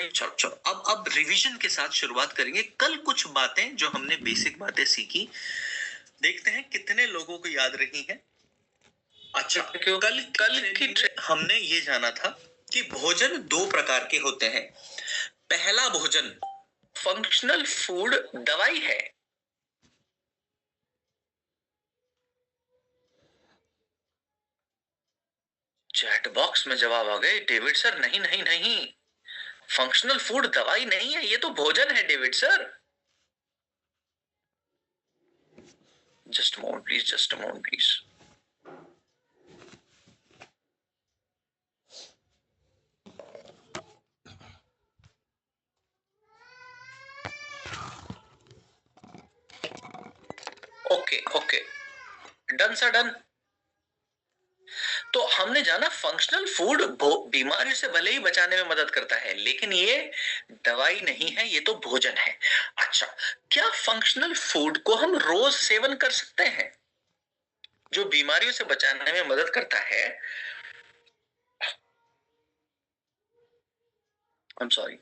चलो चलो, अब रिवीजन के साथ शुरुआत करेंगे। कल कुछ बातें जो हमने बेसिक बातें सीखी, देखते हैं कितने लोगों को याद रही हैं। अच्छा, कल की हमने ये जाना था कि भोजन दो प्रकार के होते हैं। पहला भोजन फंक्शनल फूड, दवाई है। चैट बॉक्स में जवाब आ गए डेविड सर, नहीं नहीं नहीं, फंक्शनल फूड दवाई नहीं है, ये तो भोजन है David sir. Just a moment please, just a moment please. Okay okay, done sir done. तो हमने जाना फंक्शनल फूड बीमारी से भले ही बचाने में मदद करता है, लेकिन ये दवाई नहीं है, ये तो भोजन है। अच्छा, क्या फंक्शनल फूड को हम रोज सेवन कर सकते हैं जो बीमारियों से बचाने में मदद करता है? I am sorry.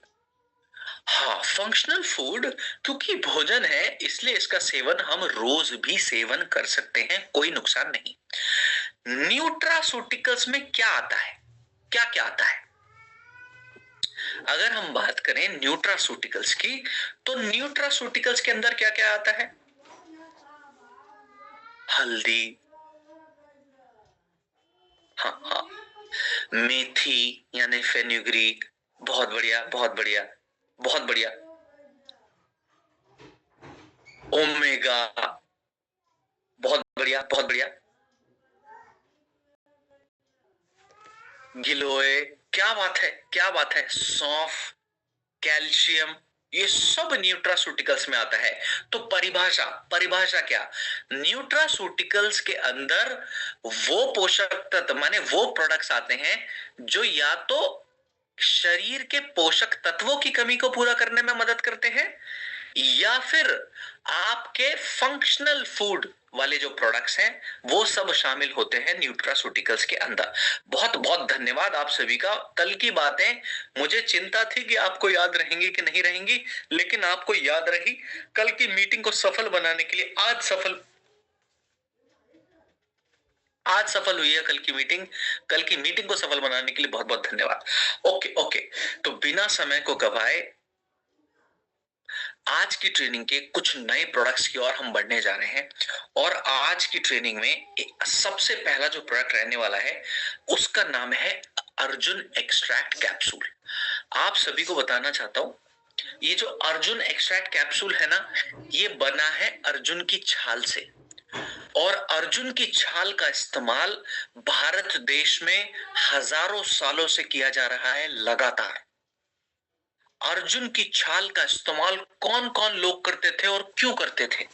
हाँ, फंक्शनल फूड क्योंकि भोजन है इसलिए इसका सेवन हम रोज भी सेवन कर सकते हैं, कोई नुकसान नहीं। न्यूट्रासूटिकल्स में क्या आता है, क्या क्या आता है? अगर हम बात करें न्यूट्रासूटिकल्स की, तो न्यूट्रासूटिकल्स के अंदर क्या क्या आता है? हल्दी, हाँ हाँ, मेथी यानी फेनुग्रीक, बहुत बढ़िया बहुत बढ़िया बहुत बढ़िया। ओमेगा, बहुत बढ़िया बहुत बढ़िया। गिलोय, क्या बात है क्या बात है। सौंफ, कैल्शियम, ये सब न्यूट्रासूटिकल्स में आता है। तो परिभाषा परिभाषा क्या? न्यूट्रासूटिकल्स के अंदर वो पोषक तत्व माने वो प्रोडक्ट्स आते हैं जो या तो शरीर के पोषक तत्वों की कमी को पूरा करने में मदद करते हैं, या फिर आपके फंक्शनल फूड वाले जो प्रोडक्ट्स हैं वो सब शामिल होते हैं न्यूट्रासूटिकल्स के अंदर। बहुत बहुत धन्यवाद आप सभी का। कल की बातें मुझे चिंता थी कि आपको याद रहेंगी कि नहीं रहेंगी, लेकिन आपको याद रही। कल की मीटिंग को सफल बनाने के लिए आज सफल हुई है कल की मीटिंग। कल की मीटिंग को सफल बनाने के लिए बहुत बहुत धन्यवाद। ओके ओके, तो बिना समय को गवाए आज की ट्रेनिंग के कुछ नए प्रोडक्ट्स की ओर हम बढ़ने जा रहे हैं। और आज की ट्रेनिंग में सबसे पहला जो प्रोडक्ट रहने वाला है उसका नाम है अर्जुन एक्सट्रैक्ट कैप्सूल। आप सभी को बताना चाहता हूं, ये जो अर्जुन एक्सट्रैक्ट कैप्सूल है ना, ये बना है अर्जुन की छाल से। और अर्जुन की छाल का इस्तेमाल भारत देश में हजारों सालों से किया जा रहा है लगातार। अर्जुन की छाल का इस्तेमाल कौन कौन लोग करते थे और क्यों करते थे,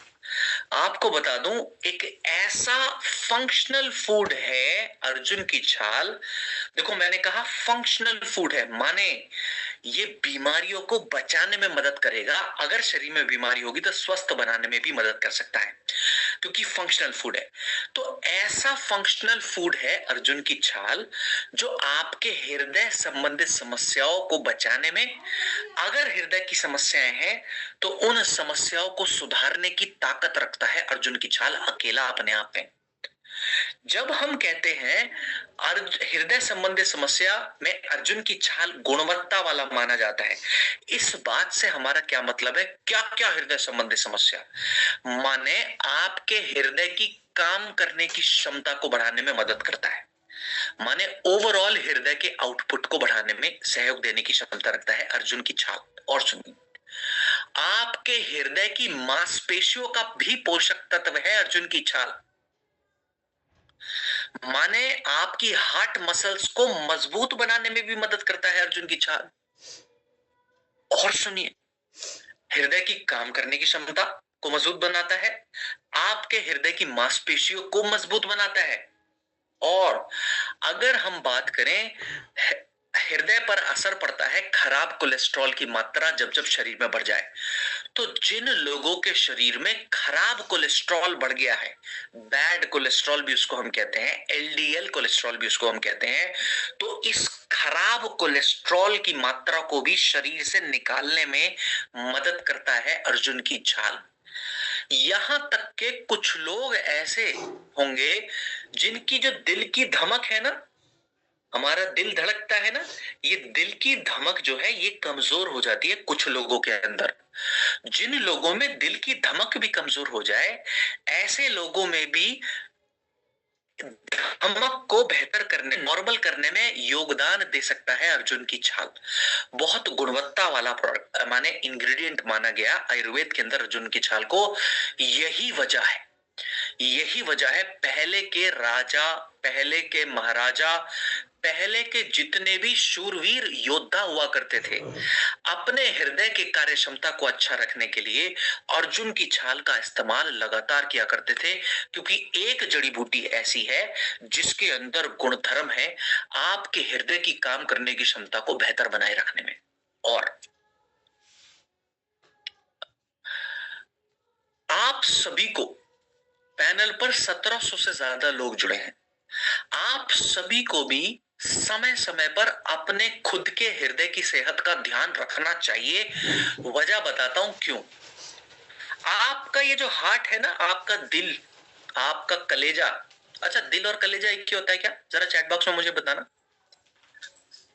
आपको बता दूं। एक ऐसा फंक्शनल फूड है अर्जुन की छाल। देखो, मैंने कहा फंक्शनल फूड है, माने ये बीमारियों को बचाने में मदद करेगा। अगर शरीर में बीमारी होगी तो स्वस्थ बनाने में भी मदद कर सकता है, क्योंकि फंक्शनल फूड है। तो ऐसा फंक्शनल फूड है अर्जुन की छाल जो आपके हृदय संबंधित समस्याओं को बचाने में, अगर हृदय की समस्याएं हैं तो उन समस्याओं को सुधारने की ताकत रखता है अर्जुन की छाल अकेला अपने आप में। जब हम कहते हैं हृदय संबंधी समस्या में अर्जुन की छाल गुणवत्ता वाला माना जाता है, इस बात से हमारा क्या मतलब है? क्या क्या हृदय संबंधी समस्या माने आपके हृदय की काम करने की क्षमता को बढ़ाने में मदद करता है, माने ओवरऑल हृदय के आउटपुट को बढ़ाने में सहयोग देने की क्षमता रखता है अर्जुन की छाल। और सुनिए, आपके हृदय की मांसपेशियों का भी पोषक तत्व है अर्जुन की छाल, माने आपकी हार्ट मसल्स को मजबूत बनाने में भी मदद करता है अर्जुन की छाल। और सुनिए, हृदय की काम करने की क्षमता को मजबूत बनाता है, आपके हृदय की मांसपेशियों को मजबूत बनाता है। और अगर हम बात करें, हृदय पर असर पड़ता है खराब कोलेस्ट्रॉल की मात्रा जब जब शरीर में बढ़ जाए, तो जिन लोगों के शरीर में खराब कोलेस्ट्रॉल बढ़ गया है, बैड कोलेस्ट्रॉल भी उसको हम कहते हैं, एलडीएल कोलेस्ट्रॉल भी उसको हम कहते हैं, तो इस खराब कोलेस्ट्रॉल की मात्रा को भी शरीर से निकालने में मदद करता है अर्जुन की छाल। यहां तक के कुछ लोग ऐसे होंगे जिनकी जो दिल की धमक है ना, हमारा दिल धड़कता है ना, ये दिल की धमक जो है ये कमजोर हो जाती है कुछ लोगों के अंदर। जिन लोगों में दिल की धमक भी कमजोर हो जाए, ऐसे लोगों में भी धमक को बेहतर करने, नॉर्मल करने में योगदान दे सकता है अर्जुन की छाल। बहुत गुणवत्ता वाला प्रोडक्ट माने इंग्रेडिएंट माना गया आयुर्वेद के अंदर अर्जुन की छाल को। यही वजह है, यही वजह है पहले के राजा, पहले के महाराजा, पहले के जितने भी शूरवीर योद्धा हुआ करते थे, अपने हृदय की कार्य क्षमता को अच्छा रखने के लिए अर्जुन की छाल का इस्तेमाल लगातार किया करते थे, क्योंकि एक जड़ी बूटी ऐसी है जिसके अंदर गुणधर्म है आपके हृदय की काम करने की क्षमता को बेहतर बनाए रखने में। और आप सभी को पैनल पर 1700 से ज्यादा लोग जुड़े हैं, आप सभी को भी समय समय पर अपने खुद के हृदय की सेहत का ध्यान रखना चाहिए। वजह बताता हूं क्यों। आपका ये जो हार्ट है ना, आपका दिल, आपका कलेजा, अच्छा दिल और कलेजा एक ही होता है क्या? जरा चैट बॉक्स में मुझे बताना।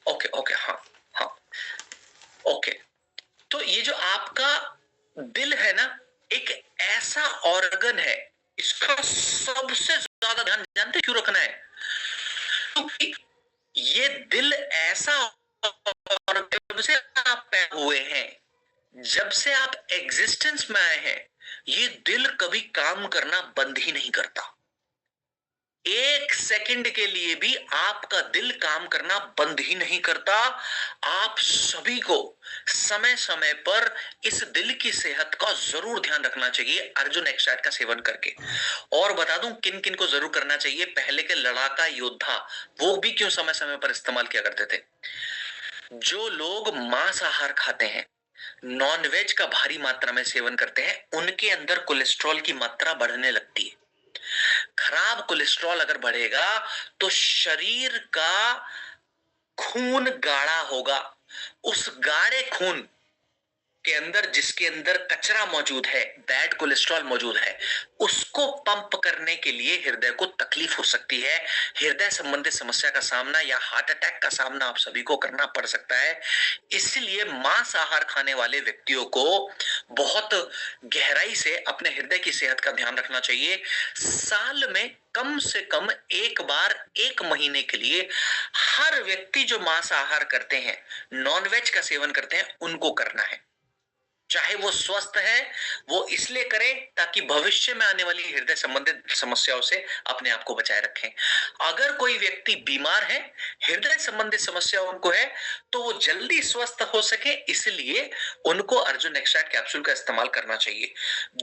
ओके ओके, हाँ हाँ, ओके। तो ये जो आपका दिल है ना, एक ऐसा ऑर्गन है, इसका सबसे ज्यादा ध्यान जानते क्यों रखना है? क्योंकि ये दिल ऐसा ऑर्गन, जब से आप पैदा हुए हैं, जब से आप एग्जिस्टेंस में आए हैं, ये दिल कभी काम करना बंद ही नहीं करता। एक सेकंड के लिए भी आपका दिल काम करना बंद ही नहीं करता। आप सभी को समय समय पर इस दिल की सेहत का जरूर ध्यान रखना चाहिए अर्जुन एक्सट्रैक्ट का सेवन करके। और बता दूं किन किन को जरूर करना चाहिए। पहले के लड़ाका योद्धा, वो भी क्यों समय समय पर इस्तेमाल किया करते थे। जो लोग मांसाहार खाते हैं, नॉनवेज का भारी मात्रा में सेवन करते हैं, उनके अंदर कोलेस्ट्रॉल की मात्रा बढ़ने लगती है। खराब कोलेस्ट्रॉल अगर बढ़ेगा तो शरीर का खून गाढ़ा होगा। उस गाढ़े खून के अंदर, जिसके अंदर कचरा मौजूद है, बैड कोलेस्ट्रॉल मौजूद है, उसको पंप करने के लिए हृदय को तकलीफ हो सकती है। हृदय संबंधित समस्या का सामना या हार्ट अटैक का सामना आप सभी को करना पड़ सकता है। इसलिए मांसाहार खाने वाले व्यक्तियों को बहुत गहराई से अपने हृदय की सेहत का ध्यान रखना चाहिए। साल में कम से कम एक बार, एक महीने के लिए हर व्यक्ति जो मांसाहार करते हैं, नॉनवेज का सेवन करते हैं, उनको करना है। चाहे वो स्वस्थ है, वो इसलिए करें ताकि भविष्य में आने वाली हृदय संबंधित समस्याओं से अपने आप को बचाए रखें। अगर कोई व्यक्ति बीमार है, हृदय संबंधित समस्या उनको है, तो वो जल्दी स्वस्थ हो सके, इसलिए उनको अर्जुन एक्सट्रैक्ट कैप्सूल का इस्तेमाल करना चाहिए।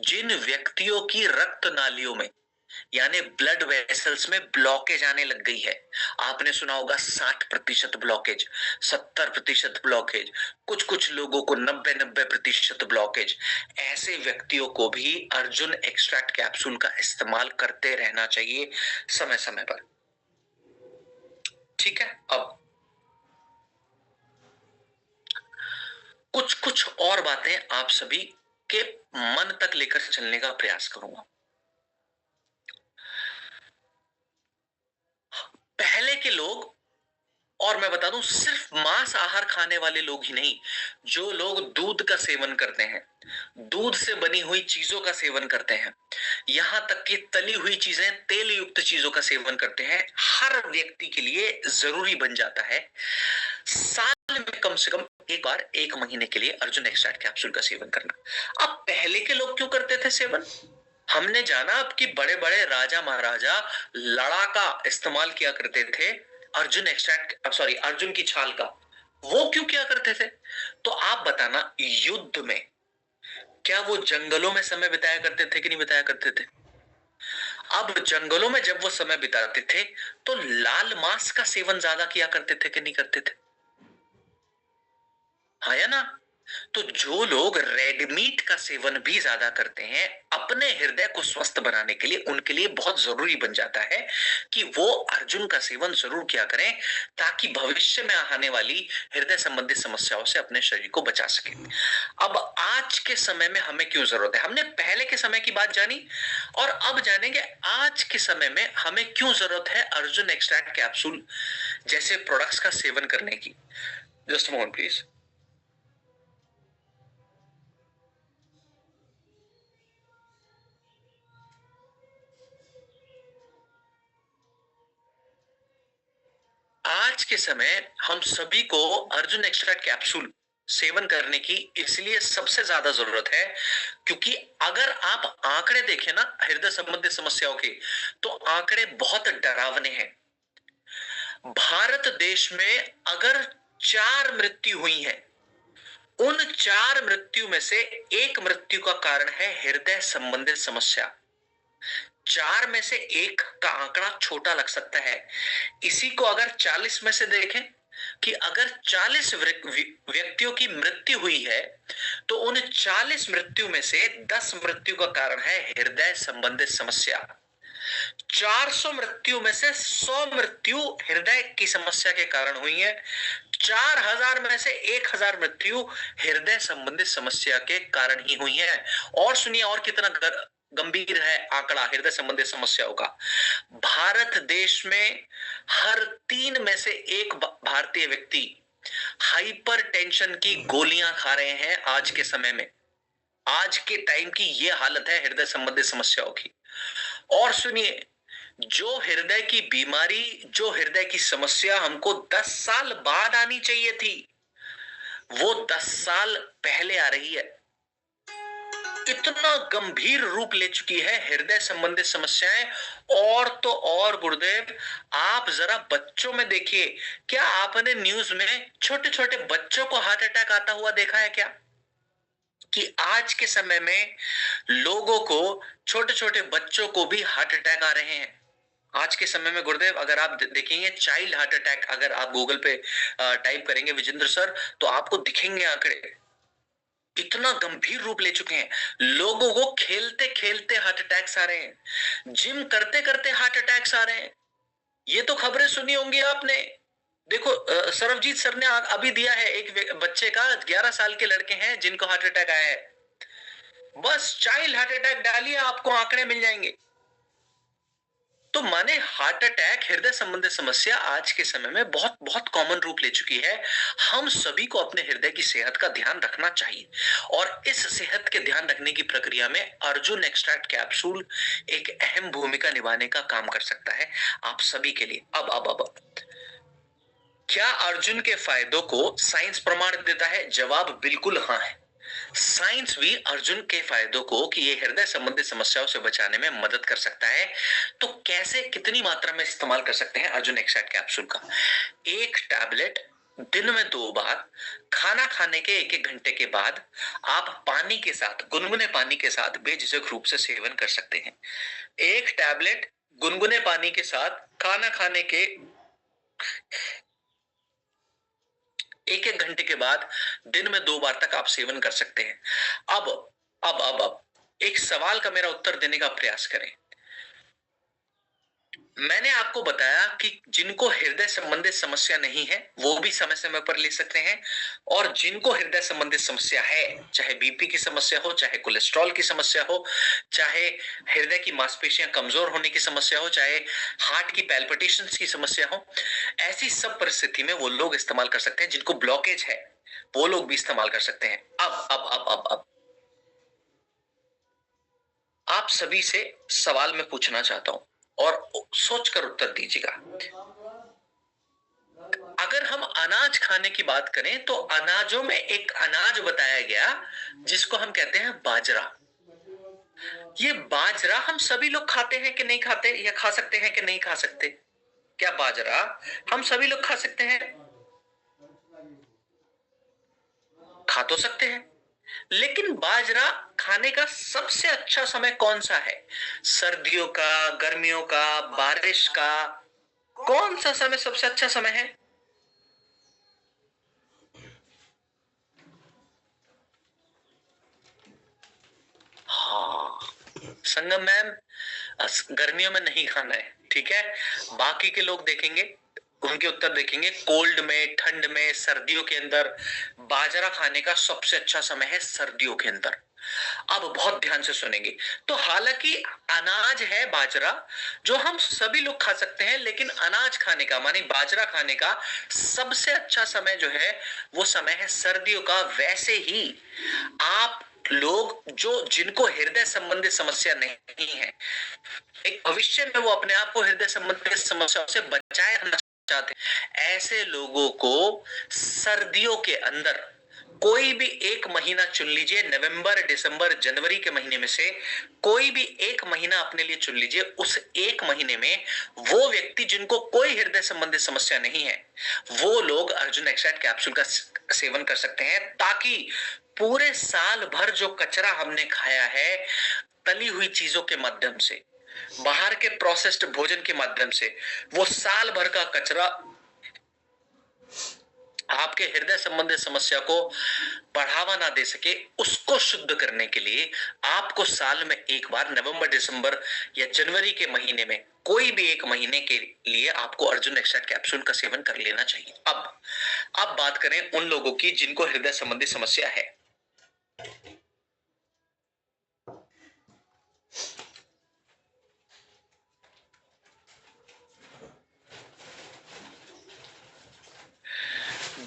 जिन व्यक्तियों की रक्त नालियों में यानी ब्लड वेसल्स में ब्लॉकेज आने लग गई है, आपने सुना होगा 60% ब्लॉकेज, 70% ब्लॉकेज, कुछ कुछ लोगों को 90% ब्लॉकेज, ऐसे व्यक्तियों को भी अर्जुन एक्सट्रैक्ट कैप्सूल का इस्तेमाल करते रहना चाहिए समय समय पर। ठीक है, अब कुछ कुछ और बातें आप सभी के मन तक लेकर चलने का प्रयास करूंगा। पहले के लोग, और मैं बता दूं सिर्फ मांस आहार खाने वाले लोग ही नहीं, जो लोग दूध का सेवन करते हैं, दूध से बनी हुई चीजों का सेवन करते हैं, यहां तक कि तली हुई चीजें, तेल युक्त चीजों का सेवन करते हैं, हर व्यक्ति के लिए जरूरी बन जाता है साल में कम से कम एक बार, एक महीने के लिए अर्जुन एक्सट्रैक्ट कैप्सूल का सेवन करना। अब पहले के लोग क्यों करते थे सेवन? हमने जाना अब कि बड़े बड़े राजा महाराजा लड़ाका इस्तेमाल किया करते थे अर्जुन एक्सट्रैक्ट, सॉरी अर्जुन की छाल का। वो क्यों किया करते थे? तो आप बताना, युद्ध में क्या वो जंगलों में समय बिताया करते थे कि नहीं बिताया करते थे? अब जंगलों में जब वो समय बिताते थे तो लाल मांस का सेवन ज्यादा किया करते थे कि नहीं करते थे? हाँ या ना? तो जो लोग रेड मीट का सेवन भी ज्यादा करते हैं अपने हृदय को स्वस्थ बनाने के लिए, उनके लिए बहुत जरूरी बन जाता है कि वो अर्जुन का सेवन जरूर किया करें, ताकि भविष्य में आने वाली हृदय संबंधी समस्याओं से अपने शरीर को बचा सके। अब आज के समय में हमें क्यों जरूरत है, हमने पहले के समय की बात जानी, और अब जानेंगे आज के समय में हमें क्यों जरूरत है अर्जुन एक्सट्रैक्ट कैप्सूल जैसे प्रोडक्ट्स का सेवन करने की। Just moment please. आज के समय हम सभी को अर्जुन एक्स्ट्रा कैप्सूल सेवन करने की इसलिए सबसे ज्यादा जरूरत है, क्योंकि अगर आप आंकड़े देखें ना हृदय संबंधी समस्याओं के, तो आंकड़े बहुत डरावने हैं। भारत देश में अगर 4 मृत्यु हुई है, उन 4 मृत्यु में से एक मृत्यु का कारण है हृदय संबंधित समस्या। 4 में से एक का आंकड़ा छोटा लग सकता है, इसी को अगर 40 में से देखें कि अगर 40 व्यक्तियों की मृत्यु हुई है, तो उन 40 मृत्यु में से 10 मृत्यु का कारण है हृदय संबंधित समस्या। 400 मृत्यु में से 100 मृत्यु हृदय की समस्या के कारण हुई है। 4000 में से 1000 मृत्यु हृदय संबंधित समस्या के कारण ही हुई है। और सुनिए और कितना गंभीर है आंकड़ा हृदय संबंधित समस्याओं का। भारत देश में हर 3 में से 1 भारतीय व्यक्ति हाइपरटेंशन की गोलियां खा रहे हैं आज के समय में। आज के टाइम की यह हालत है हृदय संबंधित समस्याओं की। और सुनिए, जो हृदय की बीमारी, जो हृदय की समस्या हमको 10 साल बाद आनी चाहिए थी, वो 10 साल पहले आ रही है। इतना गंभीर रूप ले चुकी है हृदय संबंधित समस्याएं। और तो और गुरुदेव, आप जरा बच्चों में देखिए, क्या आपने न्यूज में छोटे छोटे बच्चों को हार्ट अटैक आता हुआ देखा है क्या? कि आज के समय में लोगों को, छोटे छोटे बच्चों को भी हार्ट अटैक आ रहे हैं। आज के समय में गुरुदेव, अगर आप देखेंगे चाइल्ड हार्ट अटैक, अगर आप गूगल पे टाइप करेंगे विजेंद्र सर, तो आपको दिखेंगे आंकड़े। इतना गंभीर रूप ले चुके हैं। लोगों को खेलते खेलते हार्ट अटैक्स आ रहे हैं, जिम करते करते हार्ट अटैक्स आ रहे हैं। ये तो खबरें सुनी होंगी आपने। देखो सरबजीत सर ने अभी दिया है, एक बच्चे का 11 साल के लड़के हैं जिनको हार्ट अटैक आया है। बस चाइल्ड हार्ट अटैक डालिए, आपको आंकड़े मिल जाएंगे। तो माने हार्ट अटैक, हृदय संबंधी समस्या आज के समय में बहुत बहुत कॉमन रूप ले चुकी है। हम सभी को अपने हृदय की सेहत का ध्यान रखना चाहिए, और इस सेहत के ध्यान रखने की प्रक्रिया में अर्जुन एक्सट्रैक्ट कैप्सूल एक अहम भूमिका निभाने का काम कर सकता है आप सभी के लिए। अब क्या अर्जुन के फायदों को साइंस प्रमाण देता है? जवाब बिल्कुल हाँ है। साइंस भी अर्जुन के फायदों को, कि ये हृदय संबंधी समस्याओं से बचाने में मदद कर सकता है। तो कैसे, कितनी मात्रा में इस्तेमाल कर सकते हैं अर्जुन एक्सट्रैक्ट कैप्सूल का? 1 टैबलेट दिन में 2 बार, खाना खाने के 1-1 घंटे के बाद आप पानी के साथ, गुनगुने पानी के साथ बेझिझक रूप से सेवन कर सकते हैं। 1 टैबलेट गुनगुने पानी के साथ खाना खाने के 1-1 घंटे के बाद दिन में 2 बार तक आप सेवन कर सकते हैं। अब एक सवाल का मेरा उत्तर देने का प्रयास करें। मैंने आपको बताया कि जिनको हृदय संबंधित समस्या नहीं है वो भी समय समय पर ले सकते हैं, और जिनको हृदय संबंधित समस्या है, चाहे बीपी की समस्या हो, चाहे कोलेस्ट्रॉल की समस्या हो, चाहे हृदय की मांसपेशियां कमजोर होने की समस्या हो, चाहे हार्ट की पैल्पिटेशंस की समस्या हो, ऐसी सब परिस्थिति में वो लोग इस्तेमाल कर सकते हैं। जिनको ब्लॉकेज है वो लोग भी इस्तेमाल कर सकते हैं। अब आप सभी से सवाल मैं पूछना चाहता हूं, और सोचकर उत्तर दीजिएगा। अगर हम अनाज खाने की बात करें, तो अनाजों में एक अनाज बताया गया जिसको हम कहते हैं बाजरा। ये बाजरा हम सभी लोग खाते हैं कि नहीं खाते, या खा सकते हैं कि नहीं खा सकते? क्या बाजरा हम सभी लोग खा सकते हैं? खा तो सकते हैं, लेकिन बाजरा खाने का सबसे अच्छा समय कौन सा है? सर्दियों का, गर्मियों का, बारिश का? कौन सा समय सबसे अच्छा समय है? संगम मैम, गर्मियों में नहीं खाना है, ठीक है। बाकी के लोग देखेंगे, उनके उत्तर देखेंगे। कोल्ड में, ठंड में, सर्दियों के अंदर बाजरा खाने का सबसे अच्छा समय है सर्दियों के अंदर। अब बहुत ध्यान से सुनेंगे। तो हालांकि अनाज है बाजरा, जो हम सभी लोग खा सकते हैं, लेकिन अनाज खाने का माने बाजरा खाने का सबसे अच्छा समय जो है वो समय है सर्दियों का। वैसे ही आप लोग जो जिनको हृदय संबंधी समस्या नहीं है, एक भविष्य में वो अपने आप को हृदय संबंधी समस्याओं से बचाए रखना चाहते हैं, ऐसे लोगों को सर्दियों के अंदर कोई भी एक महीना चुन लीजिए। नवंबर, दिसंबर, जनवरी के महीने में से कोई भी एक महीना अपने लिए चुन लीजिए। उस एक महीने में वो व्यक्ति जिनको कोई हृदय संबंधी समस्या नहीं है, वो लोग अर्जुन एक्सट्रैक्ट कैप्सूल का सेवन कर सकते हैं, ताकि पूरे साल भर जो कचरा हमने खाया है तली हुई चीजों के माध्यम से, बाहर के प्रोसेस्ड भोजन के माध्यम से, वो साल भर का कचरा आपके हृदय संबंधी समस्या को बढ़ावा ना दे सके, उसको शुद्ध करने के लिए आपको साल में एक बार नवंबर, दिसंबर या जनवरी के महीने में कोई भी एक महीने के लिए आपको अर्जुन एक्सट्रैक्ट कैप्सूल का सेवन कर लेना चाहिए। अब बात करें उन लोगों की जिनको हृदय संबंधी समस्या है।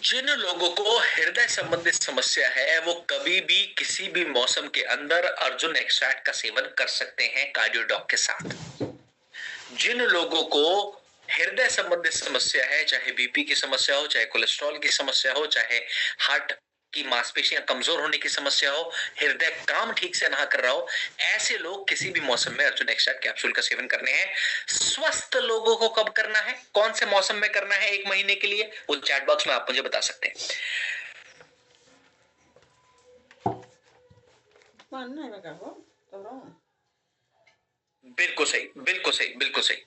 जिन लोगों को हृदय संबंधी समस्या है वो कभी भी किसी भी मौसम के अंदर अर्जुन एक्सट्रैक्ट का सेवन कर सकते हैं कार्डियोडॉक के साथ। जिन लोगों को हृदय संबंधी समस्या है, चाहे बीपी की समस्या हो, चाहे कोलेस्ट्रॉल की समस्या हो, चाहे हार्ट की मांसपेशियां कमजोर होने की समस्या हो, हृदय काम ठीक से ना कर रहा हो, ऐसे लोग किसी भी मौसम में अर्जुन एक्सट्रैक्ट कैप्सूल का सेवन करने हैं। स्वस्थ लोगों को कब करना है, कौन से मौसम में करना है एक महीने के लिए, वो चैट बॉक्स में आप मुझे बता सकते हैं। बिल्कुल सही, बिल्कुल सही, बिल्कुल सही।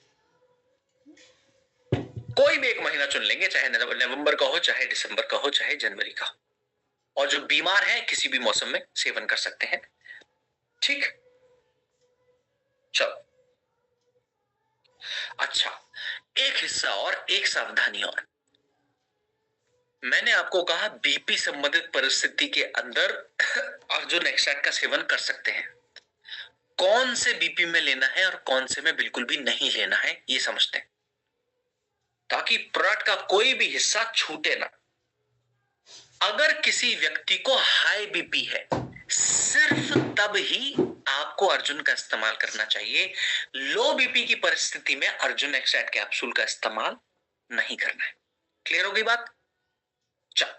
कोई भी एक महीना चुन लेंगे, चाहे नवंबर का हो, चाहे दिसंबर का हो, चाहे जनवरी का, और जो बीमार है किसी भी मौसम में सेवन कर सकते हैं। ठीक, चलो। अच्छा, एक हिस्सा और, एक सावधानी और। मैंने आपको कहा बीपी संबंधित परिस्थिति के अंदर अर्जुन एक्सट्रैक्ट का सेवन कर सकते हैं। कौन से बीपी में लेना है और कौन से में बिल्कुल भी नहीं लेना है, ये समझते हैं, ताकि प्रोडक्ट का कोई भी हिस्सा छूटे ना। अगर किसी व्यक्ति को हाई बीपी है, सिर्फ तब ही आपको अर्जुन का इस्तेमाल करना चाहिए। लो बीपी की परिस्थिति में अर्जुन एक्सट्रैक्ट कैप्सूल का इस्तेमाल नहीं करना है। क्लियर होगी बात? चल,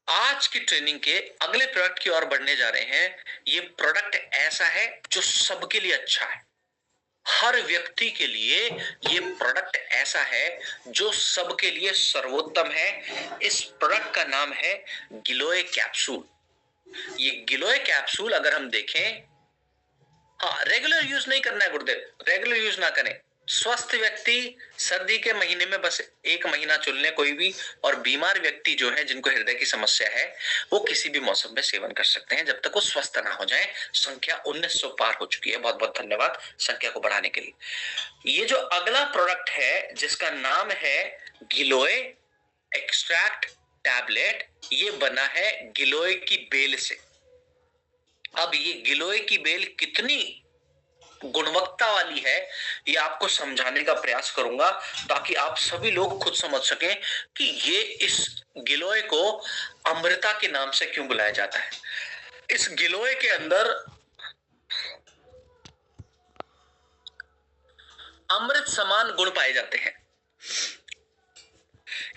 आज की ट्रेनिंग के अगले प्रोडक्ट की ओर बढ़ने जा रहे हैं। ये प्रोडक्ट ऐसा है जो सबके लिए अच्छा है, हर व्यक्ति के लिए ये प्रोडक्ट ऐसा है जो सबके लिए सर्वोत्तम है। इस प्रोडक्ट का नाम है गिलोय कैप्सूल। ये गिलोय कैप्सूल अगर हम देखें, हाँ, रेगुलर यूज नहीं करना है गुरुदेव, रेगुलर यूज ना करें। स्वस्थ व्यक्ति सर्दी के महीने में बस एक महीना चुन ले कोई भी, और बीमार व्यक्ति जो है जिनको हृदय की समस्या है वो किसी भी मौसम में सेवन कर सकते हैं, जब तक वो स्वस्थ ना हो जाए। संख्या 1900 पार हो चुकी है। बहुत बहुत धन्यवाद संख्या को बढ़ाने के लिए। ये जो अगला प्रोडक्ट है जिसका नाम है गिलोय एक्सट्रैक्ट टैबलेट, ये बना है गिलोय की बेल से। अब ये गिलोय की बेल कितनी गुणवत्ता वाली है ये आपको समझाने का प्रयास करूंगा, ताकि आप सभी लोग खुद समझ सकें कि ये इस गिलोय को अमृता के नाम से क्यों बुलाया जाता है। इस गिलोय के अंदर अमृत समान गुण पाए जाते हैं,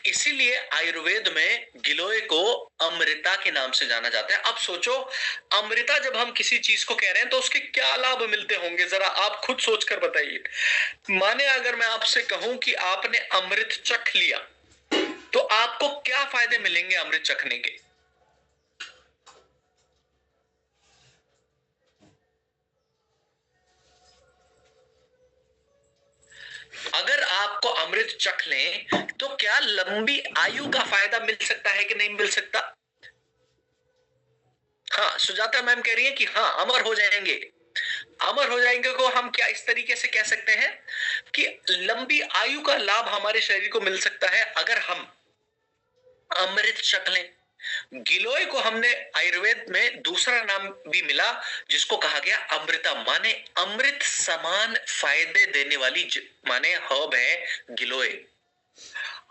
इसीलिए आयुर्वेद में गिलोय को अमृता के नाम से जाना जाता है। अब सोचो, अमृता जब हम किसी चीज को कह रहे हैं तो उसके क्या लाभ मिलते होंगे, जरा आप खुद सोचकर बताइए। माने अगर मैं आपसे कहूं कि आपने अमृत चख लिया तो आपको क्या फायदे मिलेंगे अमृत चखने के? अगर आपको अमृत चख लें तो क्या लंबी आयु का फायदा मिल सकता है कि नहीं मिल सकता? हाँ, सुजाता मैम कह रही है कि हाँ अमर हो जाएंगे। अमर हो जाएंगे को हम क्या इस तरीके से कह सकते हैं कि लंबी आयु का लाभ हमारे शरीर को मिल सकता है अगर हम अमृत छक लें। गिलोय को हमने आयुर्वेद में दूसरा नाम भी मिला जिसको कहा गया अमृता, माने अमृत समान फायदे देने वाली माने हर्ब है गिलोय।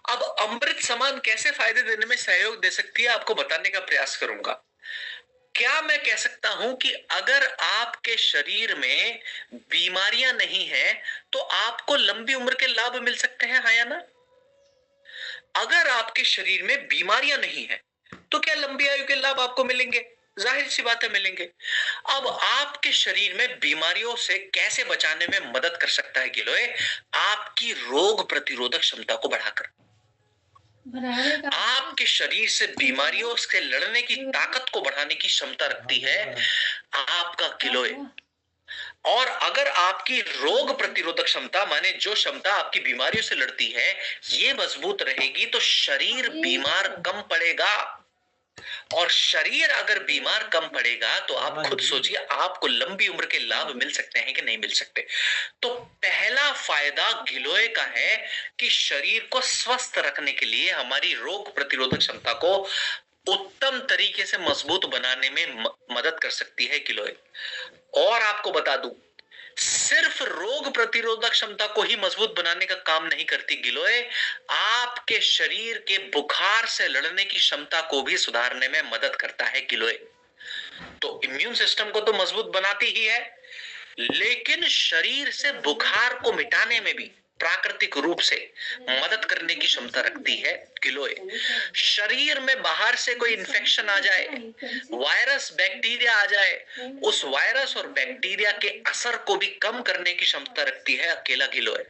अब अमृत समान कैसे फायदे देने में सहयोग दे सकती है आपको बताने का प्रयास करूंगा। क्या मैं कह सकता हूं कि अगर आपके शरीर में बीमारियां नहीं है तो आपको लंबी उम्र के लाभ मिल सकते हैं, हाँ या ना? अगर आपके शरीर में बीमारियां नहीं है तो क्या लंबी आयु के लाभ आपको मिलेंगे? जाहिर सी बात है मिलेंगे। अब आपके शरीर में बीमारियों से कैसे बचाने में मदद कर सकता है गिलोय? आपकी रोग प्रतिरोधक क्षमता को बढ़ाकर। आपके शरीर से बीमारियों से लड़ने की ताकत को बढ़ाने की क्षमता रखती है आपका गिलोय। और अगर आपकी रोग प्रतिरोधक क्षमता माने जो क्षमता आपकी बीमारियों से लड़ती है ये मजबूत रहेगी तो शरीर बीमार कम पड़ेगा। और शरीर अगर बीमार कम पड़ेगा तो आप खुद सोचिए आपको लंबी उम्र के लाभ मिल सकते हैं कि नहीं मिल सकते। तो पहला फायदा गिलोय का है कि शरीर को स्वस्थ रखने के लिए हमारी रोग प्रतिरोधक क्षमता को उत्तम तरीके से मजबूत बनाने में मदद कर सकती है गिलोय। और आपको बता दूं सिर्फ रोग प्रतिरोधक क्षमता को ही मजबूत बनाने का काम नहीं करती गिलोय, आपके शरीर के बुखार से लड़ने की क्षमता को भी सुधारने में मदद करता है गिलोय। तो इम्यून सिस्टम को तो मजबूत बनाती ही है लेकिन शरीर से बुखार को मिटाने में भी प्राकृतिक रूप से मदद करने की क्षमता रखती है गिलोय। शरीर में बाहर से कोई इन्फेक्शन आ जाए, वायरस बैक्टीरिया आ जाए, उस वायरस और बैक्टीरिया के असर को भी कम करने की क्षमता रखती है अकेला गिलोय।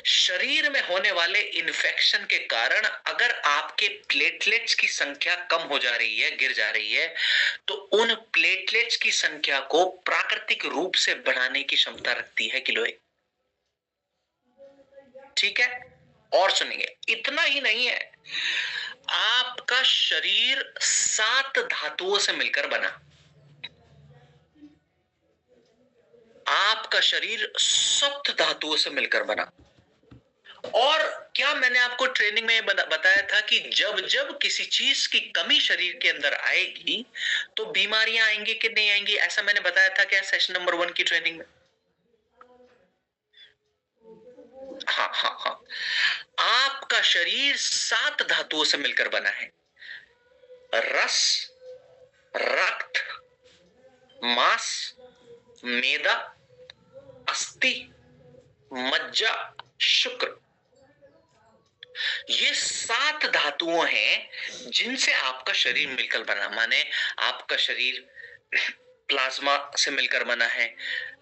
शरीर में होने वाले इन्फेक्शन के कारण अगर आपके प्लेटलेट्स की संख्या कम हो जा रही है, गिर जा रही है, तो उन प्लेटलेट्स की संख्या को प्राकृतिक रूप से बढ़ाने की क्षमता रखती है गिलोय। ठीक है, और सुनिए इतना ही नहीं है, आपका शरीर 7 धातुओं से मिलकर बना। आपका शरीर 7 धातुओं से मिलकर बना। और क्या मैंने आपको ट्रेनिंग में बताया था कि जब जब किसी चीज की कमी शरीर के अंदर आएगी तो बीमारियां आएंगी कि नहीं आएंगी? ऐसा मैंने बताया था क्या सेशन नंबर 1 की ट्रेनिंग में? हाँ हाँ हाँ, आपका शरीर 7 धातुओं से मिलकर बना है। रस, रक्त, मांस, मेदा, अस्थि, मज्जा, शुक्र। ये 7 धातुओं हैं जिनसे आपका शरीर मिलकर बना। माने आपका शरीर प्लाज्मा से मिलकर बना है,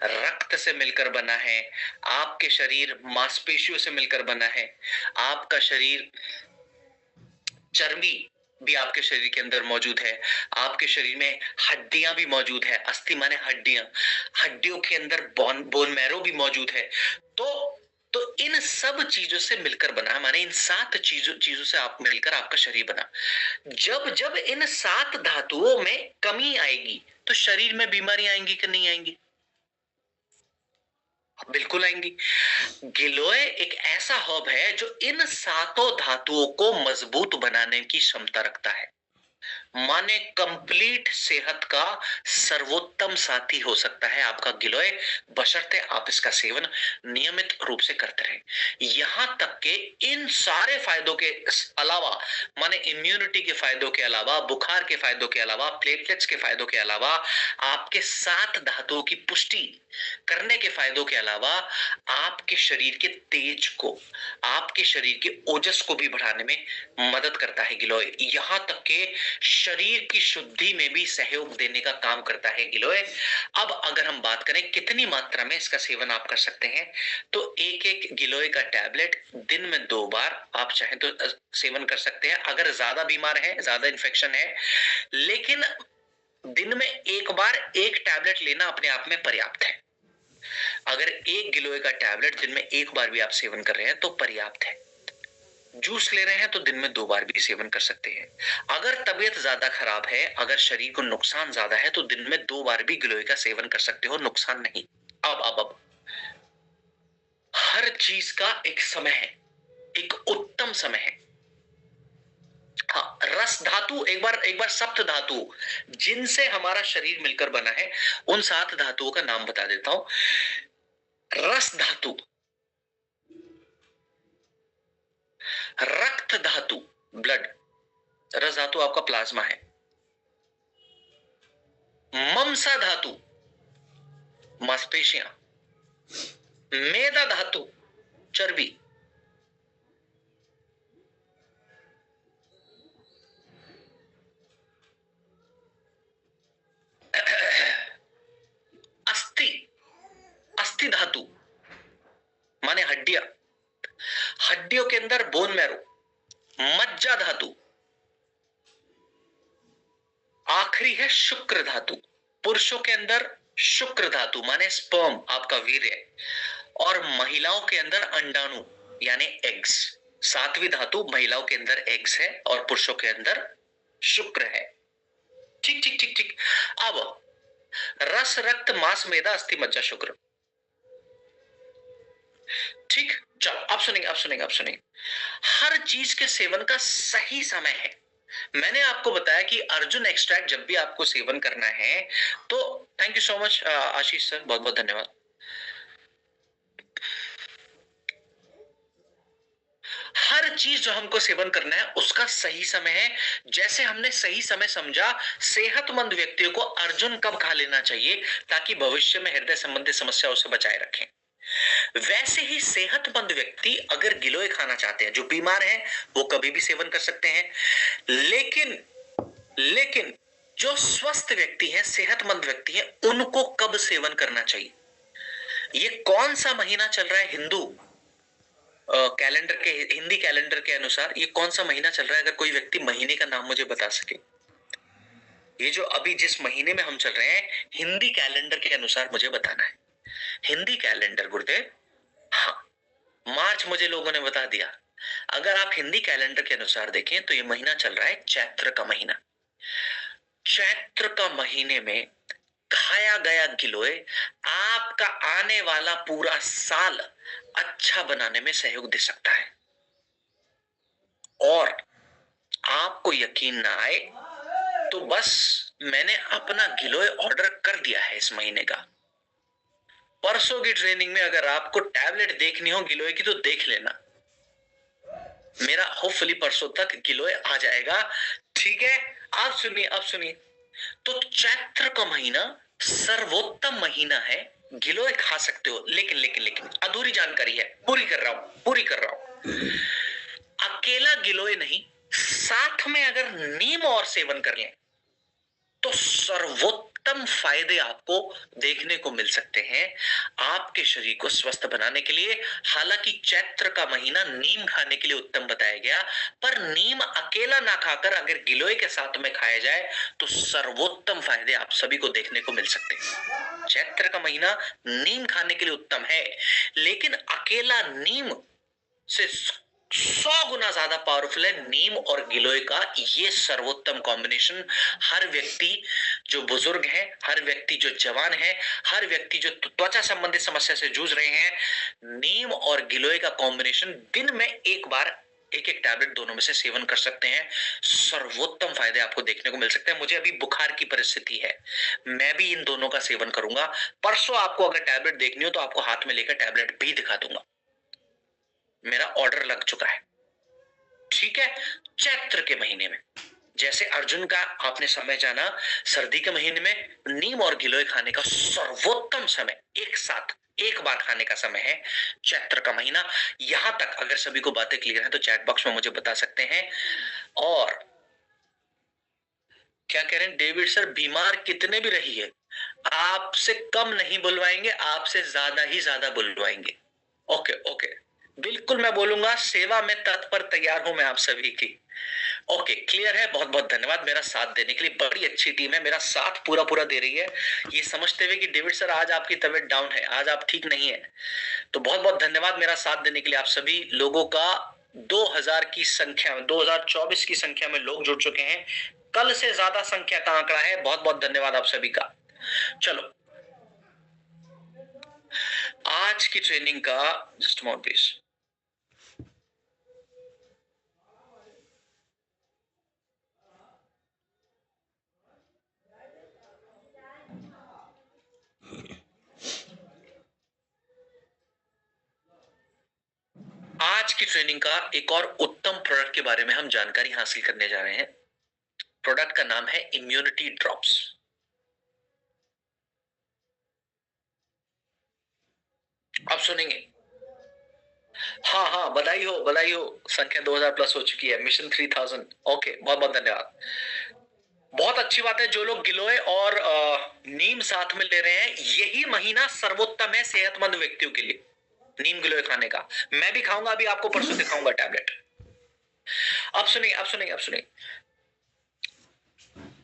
रक्त से मिलकर बना है, आपके शरीर मांसपेशियों से मिलकर बना है, आपका शरीर चर्बी भी आपके शरीर के अंदर मौजूद है, आपके शरीर में हड्डियां भी मौजूद है, अस्थि माने हड्डियां, हड्डियों के अंदर बोन मैरो भी मौजूद है। तो इन सब चीजों से मिलकर बना, माने इन 7 चीजों से आप मिलकर आपका शरीर बना। जब जब इन 7 धातुओं में कमी आएगी तो शरीर में बीमारी आएंगी कि नहीं आएंगी? बिल्कुल आएंगी। गिलोय एक ऐसा हर्ब है जो इन 7 धातुओं को मजबूत बनाने की क्षमता रखता है। माने कंप्लीट सेहत का सर्वोत्तम साथी हो सकता है आपका गिलोय, बशर्ते आप इसका सेवन नियमित रूप से करते रहें। यहां तक के इन सारे फायदों के अलावा, माने इम्यूनिटी के फायदों के अलावा, बुखार के फायदों के अलावा, प्लेटलेट्स के फायदों के अलावा, आपके 7 धातुओं की पुष्टि करने के फायदों के अलावा आपके शरीर के तेज को, आपके शरीर के ओजस को भी बढ़ाने में मदद करता है गिलोय। यहां तक के शरीर की शुद्धि में भी सहयोग देने का काम करता है गिलोय। अब अगर हम बात करें कितनी मात्रा में इसका सेवन आप कर सकते हैं, तो एक एक गिलोय का टैबलेट दिन में 2 बार आप चाहें तो सेवन कर सकते हैं अगर ज्यादा बीमार है, ज्यादा इन्फेक्शन है। लेकिन दिन में 1 बार 1 टैबलेट लेना अपने आप में पर्याप्त है। अगर 1 गिलोय का टैबलेट दिन में 1 बार भी आप सेवन कर रहे हैं तो पर्याप्त है। जूस ले रहे हैं तो दिन में 2 बार भी सेवन कर सकते हैं। अगर तबीयत ज्यादा खराब है, अगर शरीर को नुकसान ज्यादा है, तो दिन में 2 बार भी गिलोय का सेवन कर सकते हो, नुकसान नहीं। अब हर चीज का एक समय है, एक उत्तम समय है। हाँ, रस धातु, एक बार सप्त धातु जिनसे हमारा शरीर मिलकर बना है, उन 7 धातुओं का नाम बता देता हूं। रस धातु, रक्त धातु ब्लड, रस धातु आपका प्लाज्मा है। ममसा धातु मांसपेशियां, मेदा धातु चर्बी, अस्थि, अस्थि धातु माने हड्डियां, हड्डियों के अंदर बोन मैरो, मज्जा धातु, आखिरी है शुक्र धातु। पुरुषों के अंदर शुक्र धातु माने स्पर्म, आपका वीर्य, और महिलाओं के अंदर अंडाणु यानी एग्स। 7वीं धातु महिलाओं के अंदर एग्स है और पुरुषों के अंदर शुक्र है। ठीक ठीक ठीक ठीक। अब रस, रक्त, मांस, मेदा, अस्थि, मज्जा, शुक्र। ठीक, चलो अब सुनेंगे, अब सुनेंगे, अब सुनेंगे। हर चीज के सेवन का सही समय है। मैंने आपको बताया कि अर्जुन एक्सट्रैक्ट जब भी आपको सेवन करना है तो, thank you so much Ashish sir, बहुत बहुत धन्यवाद। हर चीज जो हमको सेवन करना है उसका सही समय है। जैसे हमने सही समय समझा, सेहतमंद व्यक्तियों को अर्जुन कब खा लेना चाहिए ताकि भविष्य में हृदय संबंधी समस्याओं से बचाए रखें, वैसे ही सेहतमंद व्यक्ति अगर गिलोय खाना चाहते हैं, जो बीमार हैं वो कभी भी सेवन कर सकते हैं। लेकिन लेकिन जो स्वस्थ व्यक्ति हैं, सेहतमंद व्यक्ति हैं, उनको कब सेवन करना चाहिए? ये कौन सा महीना चल रहा है हिंदू कैलेंडर के, हिंदी कैलेंडर के अनुसार ये कौन सा महीना चल रहा है? अगर कोई व्यक्ति महीने का नाम मुझे बता सके। ये जो अभी जिस महीने में हम चल रहे हैं, हिंदी कैलेंडर के अनुसार मुझे बताना है। हिंदी कैलेंडर गुरुदेव, हाँ, मार्च मुझे लोगों ने बता दिया। अगर आप हिंदी कैलेंडर के अनुसार देखें तो ये महीना चल रहा है चैत्र का महीना। चैत्र का महीने में खाया गया गिलोय आपका आने वाला पूरा साल अच्छा बनाने में सहयोग दे सकता है। और आपको यकीन ना आए तो बस मैंने अपना गिलोय ऑर्डर कर दिया है इस महीने का। परसों की ट्रेनिंग में अगर आपको टैबलेट देखनी हो गिलोय की तो देख लेना। मेरा होपफुली परसों तक गिलोय आ जाएगा। ठीक है, आप सुनिए, आप सुनिए। तो चैत्र का महीना सर्वोत्तम महीना है, गिलोय खा सकते हो। लेकिन लेकिन लेकिन अधूरी जानकारी है, पूरी कर रहा हूं। अकेला गिलोय नहीं, साथ में अगर नीम और सेवन कर लें तो सर्वोत्तम फायदे आपको देखने को मिल सकते हैं आपके शरीर को स्वस्थ बनाने के लिए। हालांकि चैत्र का महीना नीम खाने के लिए उत्तम बताया गया, पर नीम अकेला ना खाकर अगर गिलोय के साथ में खाया जाए तो सर्वोत्तम फायदे आप सभी को देखने को मिल सकते हैं। चैत्र का महीना नीम खाने के लिए उत्तम है, लेकिन अकेला नीम से 100 गुना ज्यादा पावरफुल है नीम और गिलोय का ये सर्वोत्तम कॉम्बिनेशन। हर व्यक्ति जो बुजुर्ग है, हर व्यक्ति जो जवान है, हर व्यक्ति जो त्वचा संबंधी समस्या से जूझ रहे हैं, नीम और गिलोय का कॉम्बिनेशन दिन में एक बार एक एक टैबलेट दोनों में से सेवन कर सकते हैं। सर्वोत्तम फायदे आपको देखने को मिल सकते हैं। मुझे अभी बुखार की परिस्थिति है, मैं भी इन दोनों का सेवन करूंगा। परसों आपको अगर टैबलेट देखनी हो तो आपको हाथ में लेकर टैबलेट भी दिखा दूंगा। मेरा ऑर्डर लग चुका है। ठीक है, चैत्र के महीने में जैसे अर्जुन का आपने समय जाना, सर्दी के महीने में नीम और गिलोय खाने का सर्वोत्तम समय एक साथ एक बार खाने का समय है चैत्र का महीना। यहां तक अगर सभी को बातें क्लियर है तो चैट बॉक्स में मुझे बता सकते हैं। और क्या कह रहे हैं डेविड सर, बीमार कितने भी रहिए आपसे कम नहीं बुलवाएंगे, आपसे ज्यादा ही ज्यादा बुलवाएंगे। ओके ओके, बिल्कुल मैं बोलूंगा, सेवा में तत्पर तैयार हूं मैं आप सभी की। ओके, क्लियर है, बहुत बहुत धन्यवाद मेरा साथ देने के लिए। बड़ी अच्छी टीम है, मेरा साथ पूरा पूरा दे रही है, ये समझते हुए कि डेविड सर आज आपकी तबीयत डाउन है, आज आप ठीक नहीं है। तो बहुत बहुत धन्यवाद मेरा साथ देने के लिए आप सभी लोगों का। 2000 की संख्या में, 2024 की संख्या में लोग जुड़ चुके हैं। कल से ज्यादा संख्या का आंकड़ा है। बहुत बहुत धन्यवाद आप सभी का। चलो, आज की ट्रेनिंग का जस्ट मोमेंट प्लीज। आज की ट्रेनिंग का एक और उत्तम प्रोडक्ट के बारे में हम जानकारी हासिल करने जा रहे हैं। प्रोडक्ट का नाम है इम्यूनिटी ड्रॉप्स। आप सुनेंगे? हाँ हाँ, बधाई हो, बधाई हो। संख्या 2000 प्लस हो चुकी है। मिशन 3000। ओके, बहुत बहुत धन्यवाद। बहुत अच्छी बात है। जो लोग गिलोय और नीम साथ में ले रहे हैं, यही महीना सर्वोत्तम है सेहतमंद व्यक्तियों के लिए, नीम गिलोय खाने का। मैं भी खाऊंगा, अभी आपको परसों दिखाऊंगा टैबलेट। अब सुनिए, अब सुनिए, अब सुनिए।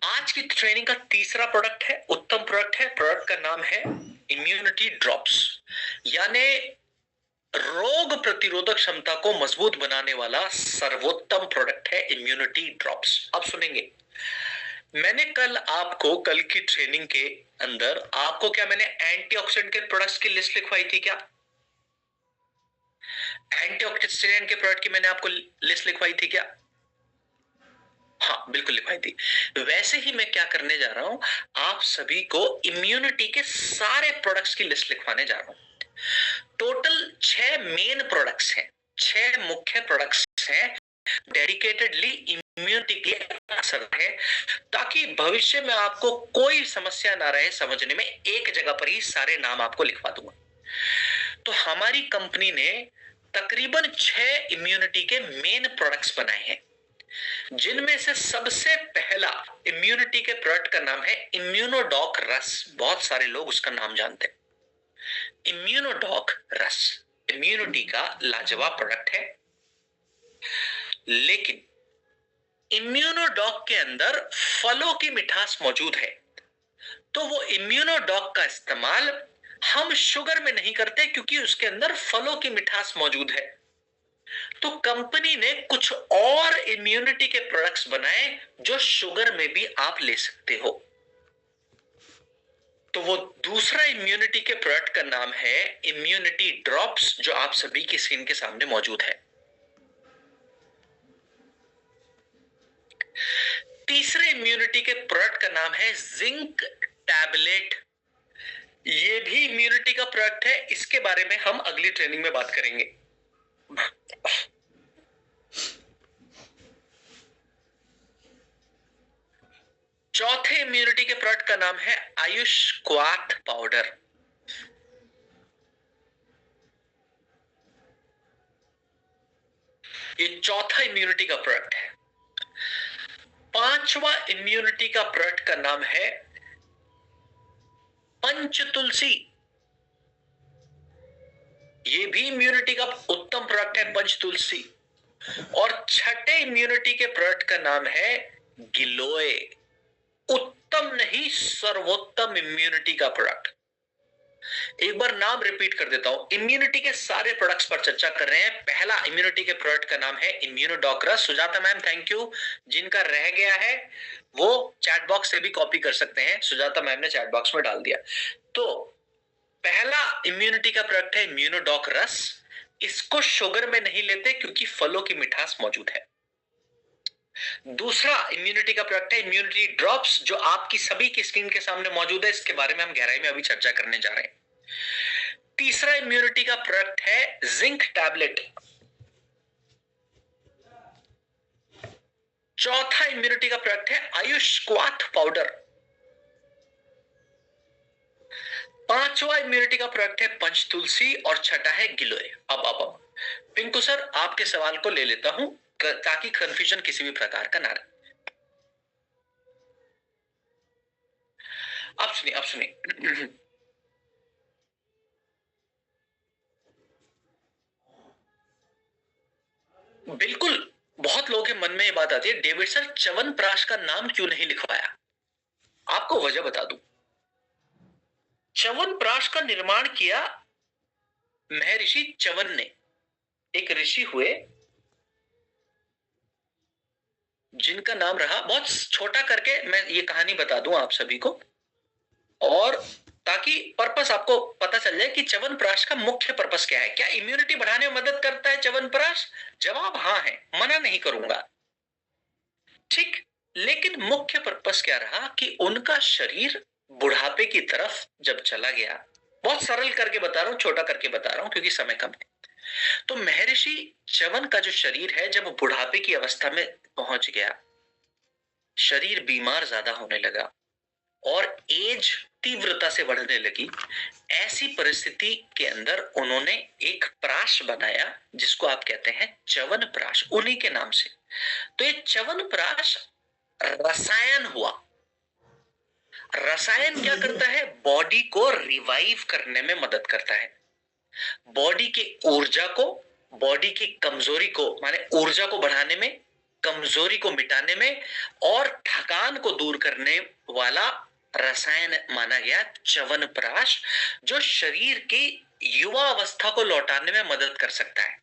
आज की ट्रेनिंग का तीसरा प्रोडक्ट है, उत्तम प्रोडक्ट है। प्रोडक्ट का नाम है इम्यूनिटी ड्रॉप्स, यानी रोग प्रतिरोधक क्षमता को मजबूत बनाने वाला सर्वोत्तम प्रोडक्ट है इम्यूनिटी ड्रॉप्स। अब सुनेंगे, मैंने कल की ट्रेनिंग के अंदर आपको क्या मैंने एंटीऑक्सीडेंट के प्रोडक्ट्स की लिस्ट लिखवाई थी क्या? एंटीऑक्सीडेंट के प्रोडक्ट की मैंने आपको लिस्ट लिखवाई थी क्या? हाँ, बिल्कुल लिखवाई थी। वैसे ही मैं क्या करने जा रहा हूं, आप सभी को इम्यूनिटी के सारे प्रोडक्ट्स की लिस्ट लिखवाने जा रहा हूं। टोटल 6 मेन प्रोडक्ट्स हैं, 6 मुख्य प्रोडक्ट्स हैं डेडिकेटेडली इम्यूनिटी के असर है, ताकि भविष्य में आपको कोई समस्या ना रहे समझने में। एक जगह पर ही सारे नाम आपको लिखवा दूंगा। तो हमारी कंपनी ने तकरीबन 6 इम्यूनिटी के मेन प्रोडक्ट्स बनाए हैं, जिनमें से सबसे पहला इम्यूनिटी के प्रोडक्ट का नाम है इम्यूनोडॉक रस। बहुत सारे लोग उसका नाम जानते हैं। इम्यूनोडॉक रस इम्यूनिटी का लाजवाब प्रोडक्ट है, लेकिन इम्यूनोडॉक के अंदर फलों की मिठास मौजूद है। तो वो इम्यूनोडॉक का इस्तेमाल हम शुगर में नहीं करते, क्योंकि उसके अंदर फलों की मिठास मौजूद है। तो कंपनी ने कुछ और इम्यूनिटी के प्रोडक्ट्स बनाए जो शुगर में भी आप ले सकते हो। तो वो दूसरा इम्यूनिटी के प्रोडक्ट का नाम है इम्यूनिटी ड्रॉप्स, जो आप सभी की स्क्रीन के सामने मौजूद है। तीसरे इम्यूनिटी के प्रोडक्ट का नाम है जिंक टैबलेट। ये भी इम्यूनिटी का प्रोडक्ट है, इसके बारे में हम अगली ट्रेनिंग में बात करेंगे। चौथे इम्यूनिटी के प्रोडक्ट का नाम है आयुष क्वाथ पाउडर। ये चौथा इम्यूनिटी का प्रोडक्ट है। पांचवा इम्यूनिटी का प्रोडक्ट का नाम है पंच तुलसी। ये भी इम्यूनिटी का उत्तम प्रोडक्ट है, पंच तुलसी। और छठे इम्यूनिटी के प्रोडक्ट का नाम है गिलोय। उत्तम नहीं, सर्वोत्तम इम्यूनिटी का प्रोडक्ट। एक बार नाम रिपीट कर देता हूं, इम्यूनिटी के सारे प्रोडक्ट्स पर चर्चा कर रहे हैं। पहला इम्यूनिटी के प्रोडक्ट का नाम है इम्यूनोडॉक्रस। Sujata ma'am thank you. जिनका रह गया है वो चैट बॉक्स से भी कॉपी कर सकते हैं, सुजाता मैम ने चैट बॉक्स में डाल दिया। तो पहला इम्यूनिटी का प्रोडक्ट है इम्यूनोडॉक्रस। इसको शुगर में नहीं लेते क्योंकि फलों की मिठास मौजूद है। दूसरा इम्यूनिटी का प्रोडक्ट है इम्यूनिटी ड्रॉप्स, जो आपकी सभी की स्क्रीन के सामने मौजूद है। इसके बारे में हम गहराई में अभी चर्चा करने जा रहे हैं। तीसरा इम्यूनिटी का प्रोडक्ट है जिंक टैबलेट। चौथा इम्यूनिटी का प्रोडक्ट है आयुष क्वाथ पाउडर। पांचवा इम्यूनिटी का प्रोडक्ट है पंच तुलसी और छठा है गिलोय। अब पिंकू सर, आपके सवाल को ले लेता हूं ताकि कंफ्यूजन किसी भी प्रकार का ना रहे। अब सुनिए, अब सुनिए। बिल्कुल, बहुत लोगों के मन में ये बात आती है, डेविड सर च्यवनप्राश का नाम क्यों नहीं लिखवाया? आपको वजह बता दूं। च्यवनप्राश का निर्माण किया महर्षि च्यवन ने। एक ऋषि हुए, जिनका नाम रहा, बहुत छोटा करके मैं ये कहानी बता दूं आप सभी को, और ताकि पर्पस आपको पता चल जाए कि च्यवनप्राश का मुख्य पर्पस क्या है। क्या इम्यूनिटी बढ़ाने में मदद करता है च्यवनप्राश? जवाब हाँ है, मना नहीं करूंगा, ठीक। लेकिन मुख्य पर्पस क्या रहा कि उनका शरीर बुढ़ापे की तरफ जब चला गया, बहुत सरल करके बता रहा हूं, छोटा करके बता रहा हूं क्योंकि समय कम है। तो महर्षि च्यवन का जो शरीर है जब बुढ़ापे की अवस्था में पहुंच गया, शरीर बीमार ज्यादा होने लगा और एज तीव्रता से बढ़ने लगी, ऐसी परिस्थिति के अंदर उन्होंने एक प्राश बनाया जिसको आप कहते हैं च्यवन प्राश, उन्हीं के नाम से। तो ये च्यवन प्राश रसायन हुआ। रसायन क्या करता है? बॉडी को रिवाइव करने में मदद करता है, बॉडी की ऊर्जा को, बॉडी की कमजोरी को, माने ऊर्जा को बढ़ाने में, कमजोरी को मिटाने में और थकान को दूर करने वाला रसायन माना गया च्यवनप्राश, जो शरीर की युवा अवस्था को लौटाने में मदद कर सकता है।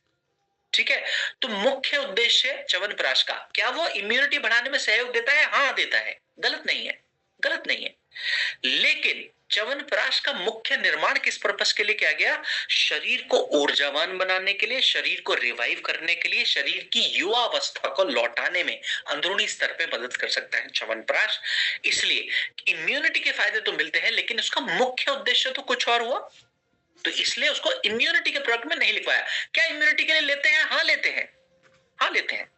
ठीक है, तो मुख्य उद्देश्य च्यवनप्राश का क्या, वो इम्यूनिटी बढ़ाने में सहयोग देता है? हाँ देता है, गलत नहीं है, गलत नहीं है। लेकिन च्यवनप्राश का मुख्य निर्माण किस पर्पस के लिए किया गया? शरीर को ऊर्जावान बनाने के लिए, शरीर को रिवाइव करने के लिए, शरीर की युवा अवस्था को लौटाने में अंदरूनी स्तर पे मदद कर सकता है च्यवनप्राश। इसलिए इम्यूनिटी के फायदे तो मिलते हैं, लेकिन उसका मुख्य उद्देश्य तो कुछ और हुआ, तो इसलिए उसको इम्यूनिटी के प्रोडक्ट में नहीं लिखवाया। क्या इम्यूनिटी के लिए लेते हैं? हाँ लेते हैं, हाँ लेते हैं,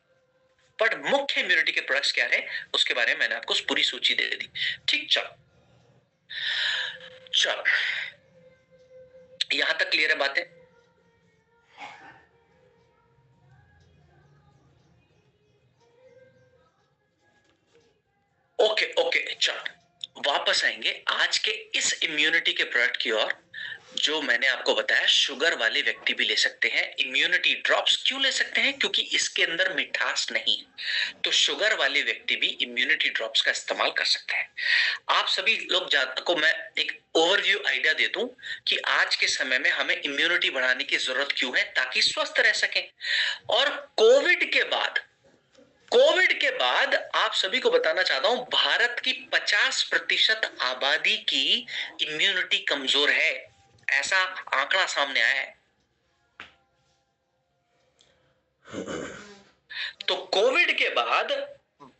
बट मुख्य इम्यूनिटी के प्रोडक्ट्स क्या है उसके बारे में मैंने आपको पूरी सूची दे दी। ठीक, चल चल, यहां तक क्लियर है बातें? ओके ओके, चल वापस आएंगे आज के इस इम्यूनिटी के प्रोडक्ट की ओर, जो मैंने आपको बताया शुगर वाले व्यक्ति भी ले सकते हैं। इम्यूनिटी ड्रॉप्स क्यों ले सकते हैं? क्योंकि इसके अंदर मिठास नहीं है, तो शुगर वाले व्यक्ति भी इम्यूनिटी ड्रॉप्स का इस्तेमाल कर सकते हैं। आप सभी लोग को मैं एक ओवरव्यू आइडिया दे दूं कि आज के समय में हमें इम्यूनिटी बढ़ाने की जरूरत क्यों है, ताकि स्वस्थ रह सकें। और कोविड के बाद आप सभी को बताना चाहता हूं, भारत की 50% आबादी की इम्यूनिटी कमजोर है, ऐसा आंकड़ा सामने आया है। तो कोविड के बाद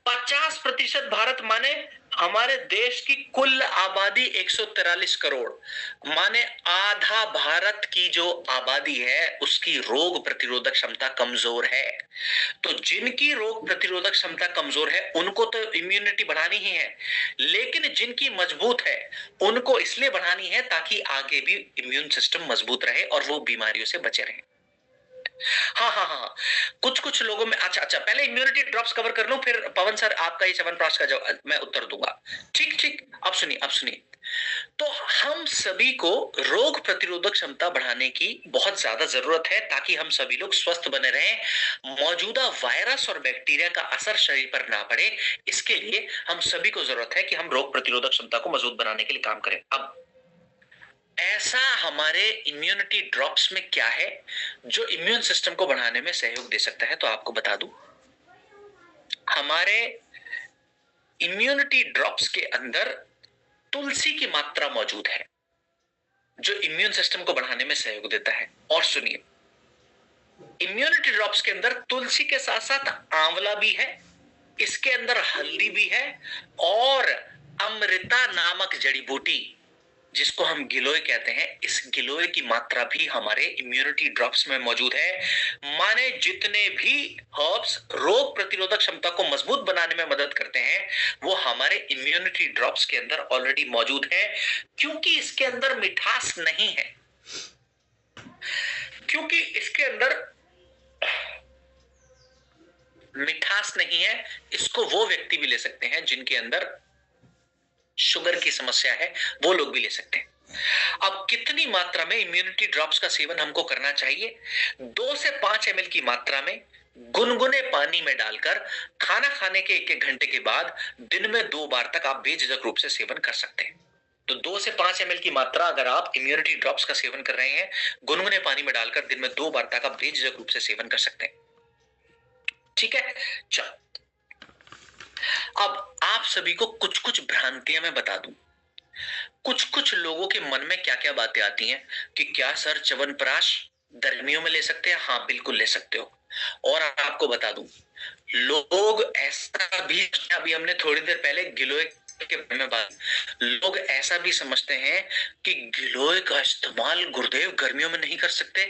50% भारत, माने हमारे देश की कुल आबादी 143 करोड़, माने आधा भारत की जो आबादी है उसकी रोग प्रतिरोधक क्षमता कमजोर है। तो जिनकी रोग प्रतिरोधक क्षमता कमजोर है उनको तो इम्यूनिटी बढ़ानी ही है, लेकिन जिनकी मजबूत है उनको इसलिए बढ़ानी है ताकि आगे भी इम्यून सिस्टम मजबूत रहे और वो बीमारियों से बचे रहे। हाँ हाँ हाँ, कुछ कुछ लोगों में, अच्छा अच्छा, पहले इम्यूनिटी ड्रॉप्स कवर कर लूं, फिर पवन सर आपका ये च्यवनप्राश का जवाब मैं उत्तर दूंगा। ठीक ठीक, अब सुनिए, अब सुनिए। तो हम सभी को रोग प्रतिरोधक क्षमता बढ़ाने की बहुत ज्यादा जरूरत है ताकि हम सभी लोग स्वस्थ बने रहें, मौजूदा वायरस और बैक्टीरिया का असर शरीर पर ना पड़े। इसके लिए हम सभी को जरूरत है कि हम रोग प्रतिरोधक क्षमता को मजबूत बनाने के लिए काम करें। अब ऐसा हमारे इम्यूनिटी ड्रॉप्स में क्या है जो इम्यून सिस्टम को बढ़ाने में सहयोग दे सकता है? तो आपको बता दूं, हमारे इम्यूनिटी ड्रॉप्स के अंदर तुलसी की मात्रा मौजूद है जो इम्यून सिस्टम को बढ़ाने में सहयोग देता है। और सुनिए, इम्यूनिटी ड्रॉप्स के अंदर तुलसी के साथ साथ आंवला भी है, इसके अंदर हल्दी भी है, और अमृता नामक जड़ी बूटी जिसको हम गिलोय कहते हैं, इस गिलोय की मात्रा भी हमारे इम्यूनिटी ड्रॉप्स में मौजूद है। माने जितने भी हर्ब्स रोग प्रतिरोधक क्षमता को मजबूत बनाने में मदद करते हैं वो हमारे इम्यूनिटी ड्रॉप्स के अंदर ऑलरेडी मौजूद है। क्योंकि इसके अंदर मिठास नहीं है, क्योंकि इसके अंदर मिठास नहीं है, इसको वो व्यक्ति भी ले सकते हैं जिनके अंदर शुगर की समस्या है, वो लोग भी ले सकते हैं। अब कितनी मात्रा में इम्यूनिटी ड्रॉप्स का सेवन हमको करना चाहिए? 2 से 5 ml की मात्रा में गुनगुने पानी में डालकर खाना खाने के 1-1 घंटे के बाद दिन में 2 बार तक आप बेझिझक रूप से सेवन कर सकते हैं। तो 2 से 5 ml की मात्रा अगर आप इम्यूनिटी ड्रॉप्स का सेवन कर रहे हैं, गुनगुने पानी में डालकर दिन में 2 बार तक आप बेझिझक रूप से सेवन कर सकते हैं। ठीक है, चल अब आप सभी को कुछ कुछ भ्रांतियां मैं बता दूं। कुछ कुछ लोगों के मन में क्या क्या बातें आती हैं कि क्या सर च्यवनप्राश गर्मियों में ले सकते हैं? हाँ बिल्कुल ले सकते हो। और आपको बता दूं, लोग ऐसा भी, अभी हमने थोड़ी देर पहले गिलोय के बारे में बात, लोग ऐसा भी समझते हैं कि गिलोय का इस्तेमाल गुरुदेव गर्मियों में नहीं कर सकते।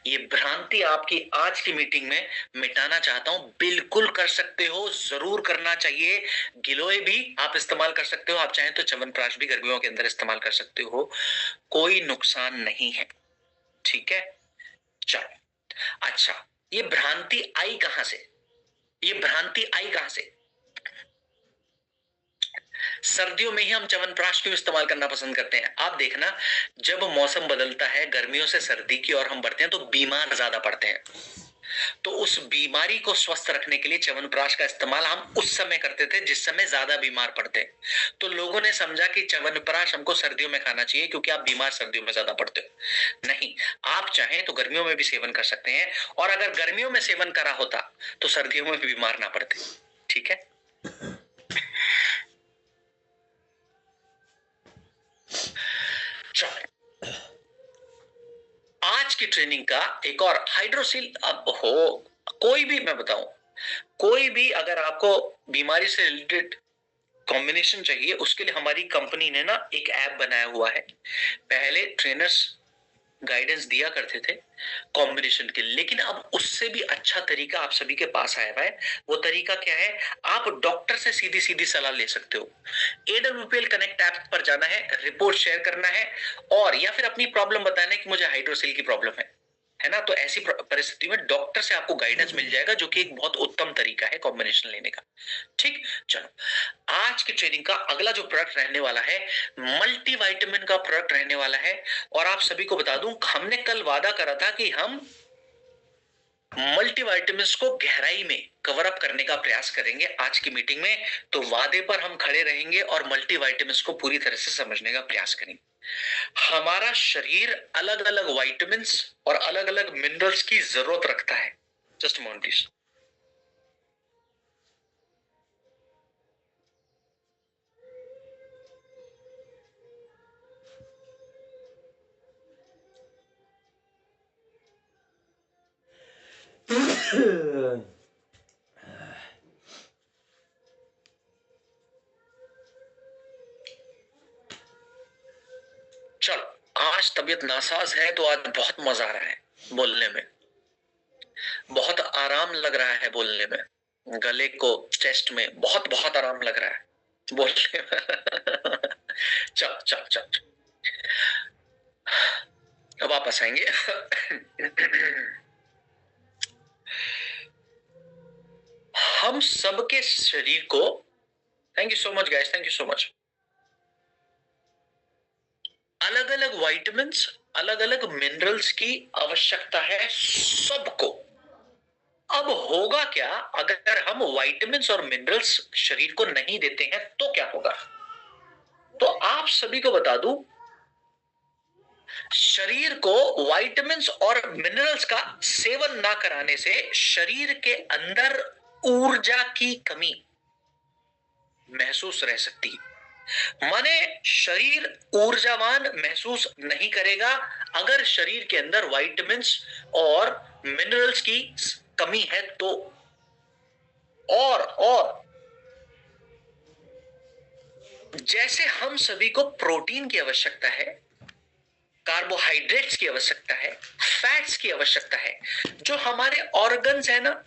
ये भ्रांति आपकी आज की मीटिंग में मिटाना चाहता हूं। बिल्कुल कर सकते हो, जरूर करना चाहिए। गिलोय भी आप इस्तेमाल कर सकते हो, आप चाहें तो च्यवनप्राश भी गर्मियों के अंदर इस्तेमाल कर सकते हो, कोई नुकसान नहीं है। ठीक है, चलो। अच्छा, ये भ्रांति आई कहां से? ये भ्रांति आई कहां से? सर्दियों में ही हम च्यवनप्राश क्यों इस्तेमाल करना पसंद करते हैं? आप देखना, जब मौसम बदलता है गर्मियों से सर्दी की ओर हम बढ़ते हैं तो बीमार ज्यादा पड़ते हैं। तो उस बीमारी को स्वस्थ रखने के लिए च्यवनप्राश का इस्तेमाल हम उस समय करते थे जिस समय ज्यादा बीमार पड़ते हैं। तो लोगों ने समझा कि च्यवनप्राश हमको सर्दियों में खाना चाहिए क्योंकि आप बीमार सर्दियों में ज्यादा पड़ते हो। नहीं, आप चाहें तो गर्मियों में भी सेवन कर सकते हैं, और अगर गर्मियों में सेवन करा होता तो सर्दियों में भी बीमार ना पड़ते। ठीक है, चलो। आज की ट्रेनिंग का एक और हाइड्रोसील, अब हो कोई भी, मैं बताऊं, कोई भी अगर आपको बीमारी से रिलेटेड कॉम्बिनेशन चाहिए, उसके लिए हमारी कंपनी ने ना एक ऐप बनाया हुआ है। पहले ट्रेनर्स गाइडेंस दिया करते थे कॉम्बिनेशन के, लेकिन अब उससे भी अच्छा तरीका आप सभी के पास आया हुआ है। वो तरीका क्या है? आप डॉक्टर से सीधी सीधी सलाह ले सकते हो। एडब्ल्यूपीएल कनेक्ट ऐप पर जाना है, रिपोर्ट शेयर करना है, और या फिर अपनी प्रॉब्लम बताना है कि मुझे हाइड्रोसिल की प्रॉब्लम है ना। तो ऐसी परिस्थिति में डॉक्टर से आपको गाइडेंस मिल जाएगा, जो कि एक बहुत उत्तम तरीका है कॉम्बिनेशन लेने का। ठीक, चलो। आज की ट्रेनिंग का अगला जो प्रोडक्ट रहने वाला है, मल्टीविटामिन का प्रोडक्ट रहने वाला है। और आप सभी को बता दूं, हमने कल वादा करा था कि हम मल्टीविटामिन्स को गहराई में कवर अप करने का प्रयास करेंगे आज की मीटिंग में। तो वादे पर हम खड़े रहेंगे और मल्टीविटामिन्स को पूरी तरह से समझने का प्रयास करेंगे। हमारा शरीर अलग अलग विटामिन्स और अलग अलग मिनरल्स की जरूरत रखता है। Just moment please. चलो, आज तबीयत नासाज है तो आज बहुत मजा आ रहा है बोलने में, बहुत आराम लग रहा है बोलने में, गले को चेस्ट में बहुत बहुत आराम लग रहा है बोलने में। चल चल चल, अब वापस आएंगे। हम सबके शरीर को, thank you so much guys, thank you so much, अलग अलग विटामिन्स, अलग अलग मिनरल्स की आवश्यकता है सबको। अब होगा क्या अगर हम विटामिन्स और मिनरल्स शरीर को नहीं देते हैं तो क्या होगा? तो आप सभी को बता दूं, शरीर को विटामिन्स और मिनरल्स का सेवन ना कराने से शरीर के अंदर ऊर्जा की कमी महसूस रह सकती है। माने शरीर ऊर्जावान महसूस नहीं करेगा अगर शरीर के अंदर विटामिन्स और मिनरल्स की कमी है तो। और जैसे हम सभी को प्रोटीन की आवश्यकता है, कार्बोहाइड्रेट्स की आवश्यकता है, फैट्स की आवश्यकता है, जो हमारे ऑर्गन्स है ना,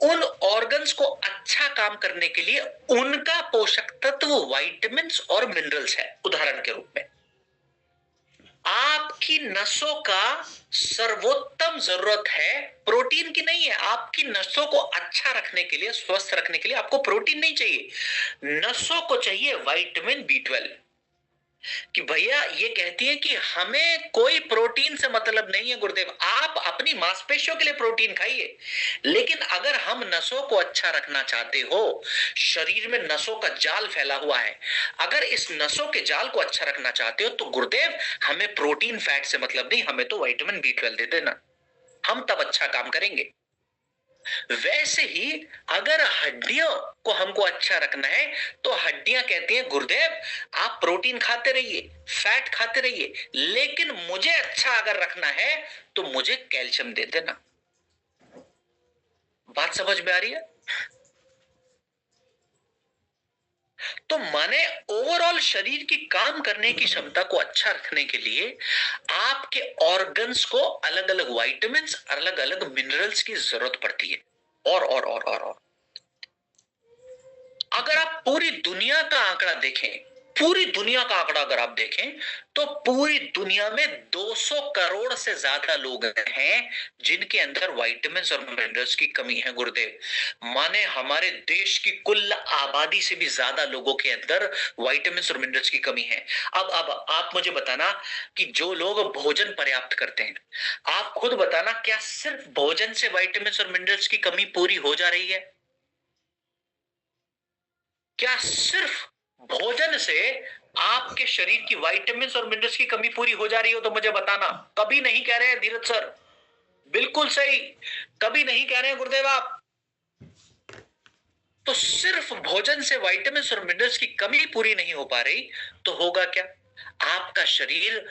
उन ऑर्गन्स को अच्छा काम करने के लिए उनका पोषक तत्व विटामिन्स और मिनरल्स है। उदाहरण के रूप में आपकी नसों का सर्वोत्तम जरूरत है प्रोटीन की नहीं है। आपकी नसों को अच्छा रखने के लिए, स्वस्थ रखने के लिए आपको प्रोटीन नहीं चाहिए, नसों को चाहिए विटामिन B12। कि भैया ये कहती है कि हमें कोई प्रोटीन से मतलब नहीं है गुरुदेव, आप अपनी मांसपेशियों के लिए प्रोटीन खाइए, लेकिन अगर हम नसों को अच्छा रखना चाहते हो, शरीर में नसों का जाल फैला हुआ है, अगर इस नसों के जाल को अच्छा रखना चाहते हो तो गुरुदेव हमें प्रोटीन फैट से मतलब नहीं, हमें तो विटामिन B12 दे देना, हम तब अच्छा काम करेंगे। वैसे ही अगर हड्डियों को हमको अच्छा रखना है तो हड्डियां कहती हैं गुरुदेव आप प्रोटीन खाते रहिए, फैट खाते रहिए, लेकिन मुझे अच्छा अगर रखना है तो मुझे कैल्शियम दे देना। बात समझ में आ रही है? तो माने ओवरऑल शरीर की काम करने की क्षमता को अच्छा रखने के लिए आपके ऑर्गन्स को अलग अलग विटामिन, अलग अलग मिनरल्स की जरूरत पड़ती है। और अगर आप पूरी दुनिया का आंकड़ा देखें, पूरी दुनिया का आंकड़ा अगर आप देखें तो पूरी दुनिया में 200 करोड़ से ज्यादा लोग हैं जिनके अंदर विटामिन और मिनरल्स की कमी है गुरुदेव। माने हमारे देश की कुल आबादी से भी ज्यादा लोगों के अंदर विटामिन और मिनरल्स की कमी है। अब आप मुझे बताना कि जो लोग भोजन पर्याप्त करते हैं, आप खुद बताना क्या सिर्फ भोजन से विटामिन और मिनरल्स की कमी पूरी हो जा रही है? क्या सिर्फ भोजन से आपके शरीर की विटामिन और मिनरल्स की कमी पूरी हो जा रही हो तो मुझे बताना। कभी नहीं कह रहे हैं धीरज सर, बिल्कुल सही, कभी नहीं कह रहे हैं गुरुदेव आप। तो सिर्फ भोजन से विटामिन और मिनरल्स की कमी पूरी नहीं हो पा रही तो होगा क्या? आपका शरीर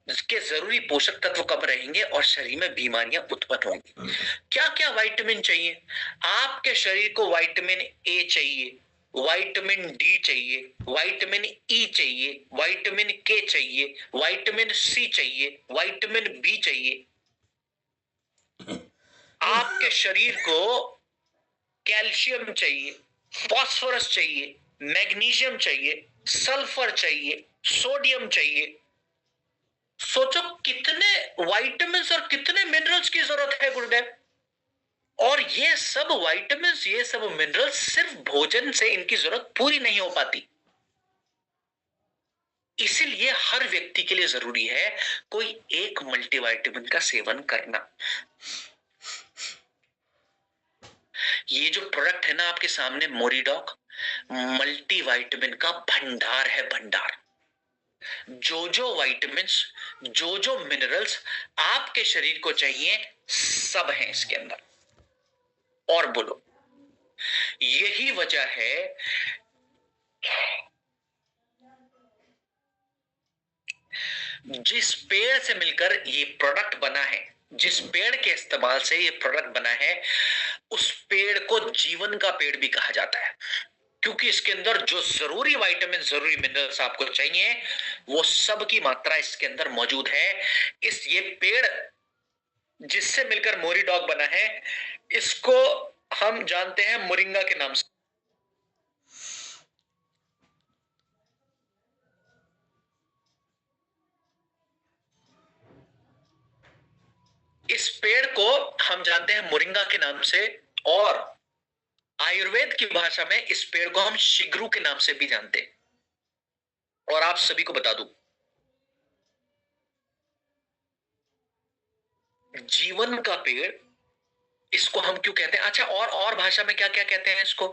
के जरूरी पोषक तत्व कम रहेंगे और शरीर में बीमारियां उत्पन्न होंगी। क्या क्या विटामिन चाहिए आपके शरीर को? विटामिन ए चाहिए, विटामिन डी चाहिए, विटामिन ई चाहिए, विटामिन के चाहिए, विटामिन सी चाहिए, विटामिन बी चाहिए। आपके शरीर को कैल्शियम चाहिए, फास्फोरस चाहिए, मैग्नीशियम चाहिए, सल्फर चाहिए, सोडियम चाहिए। सोचो कितने विटामिन और कितने मिनरल्स की जरूरत है गुरुदेव। और ये सब विटामिन, ये सब मिनरल्स सिर्फ भोजन से इनकी जरूरत पूरी नहीं हो पाती। इसीलिए हर व्यक्ति के लिए जरूरी है कोई एक मल्टीविटामिन का सेवन करना। ये जो प्रोडक्ट है ना आपके सामने मोरीडॉक, मल्टीविटामिन का भंडार है, भंडार। जो विटामिन, जो मिनरल्स आपके शरीर को चाहिए सब है इसके अंदर। और बोलो, यही वजह है जिस पेड़ से मिलकर ये प्रोडक्ट बना है, जिस पेड़ के इस्तेमाल से ये प्रोडक्ट बना है, उस पेड़ को जीवन का पेड़ भी कहा जाता है, क्योंकि इसके अंदर जो जरूरी विटामिन, जरूरी मिनरल्स आपको चाहिए वो सब की मात्रा इसके अंदर मौजूद है। ये पेड़ जिससे मिलकर मोरीडॉक बना है, इसको हम जानते हैं मोरिंगा के नाम से। इस पेड़ को हम जानते हैं मोरिंगा के नाम से, और आयुर्वेद की भाषा में इस पेड़ को हम शिग्रू के नाम से भी जानते हैं। और आप सभी को बता दूं, जीवन का पेड़ इसको हम क्यों कहते हैं? अच्छा, और भाषा में क्या क्या कहते हैं इसको?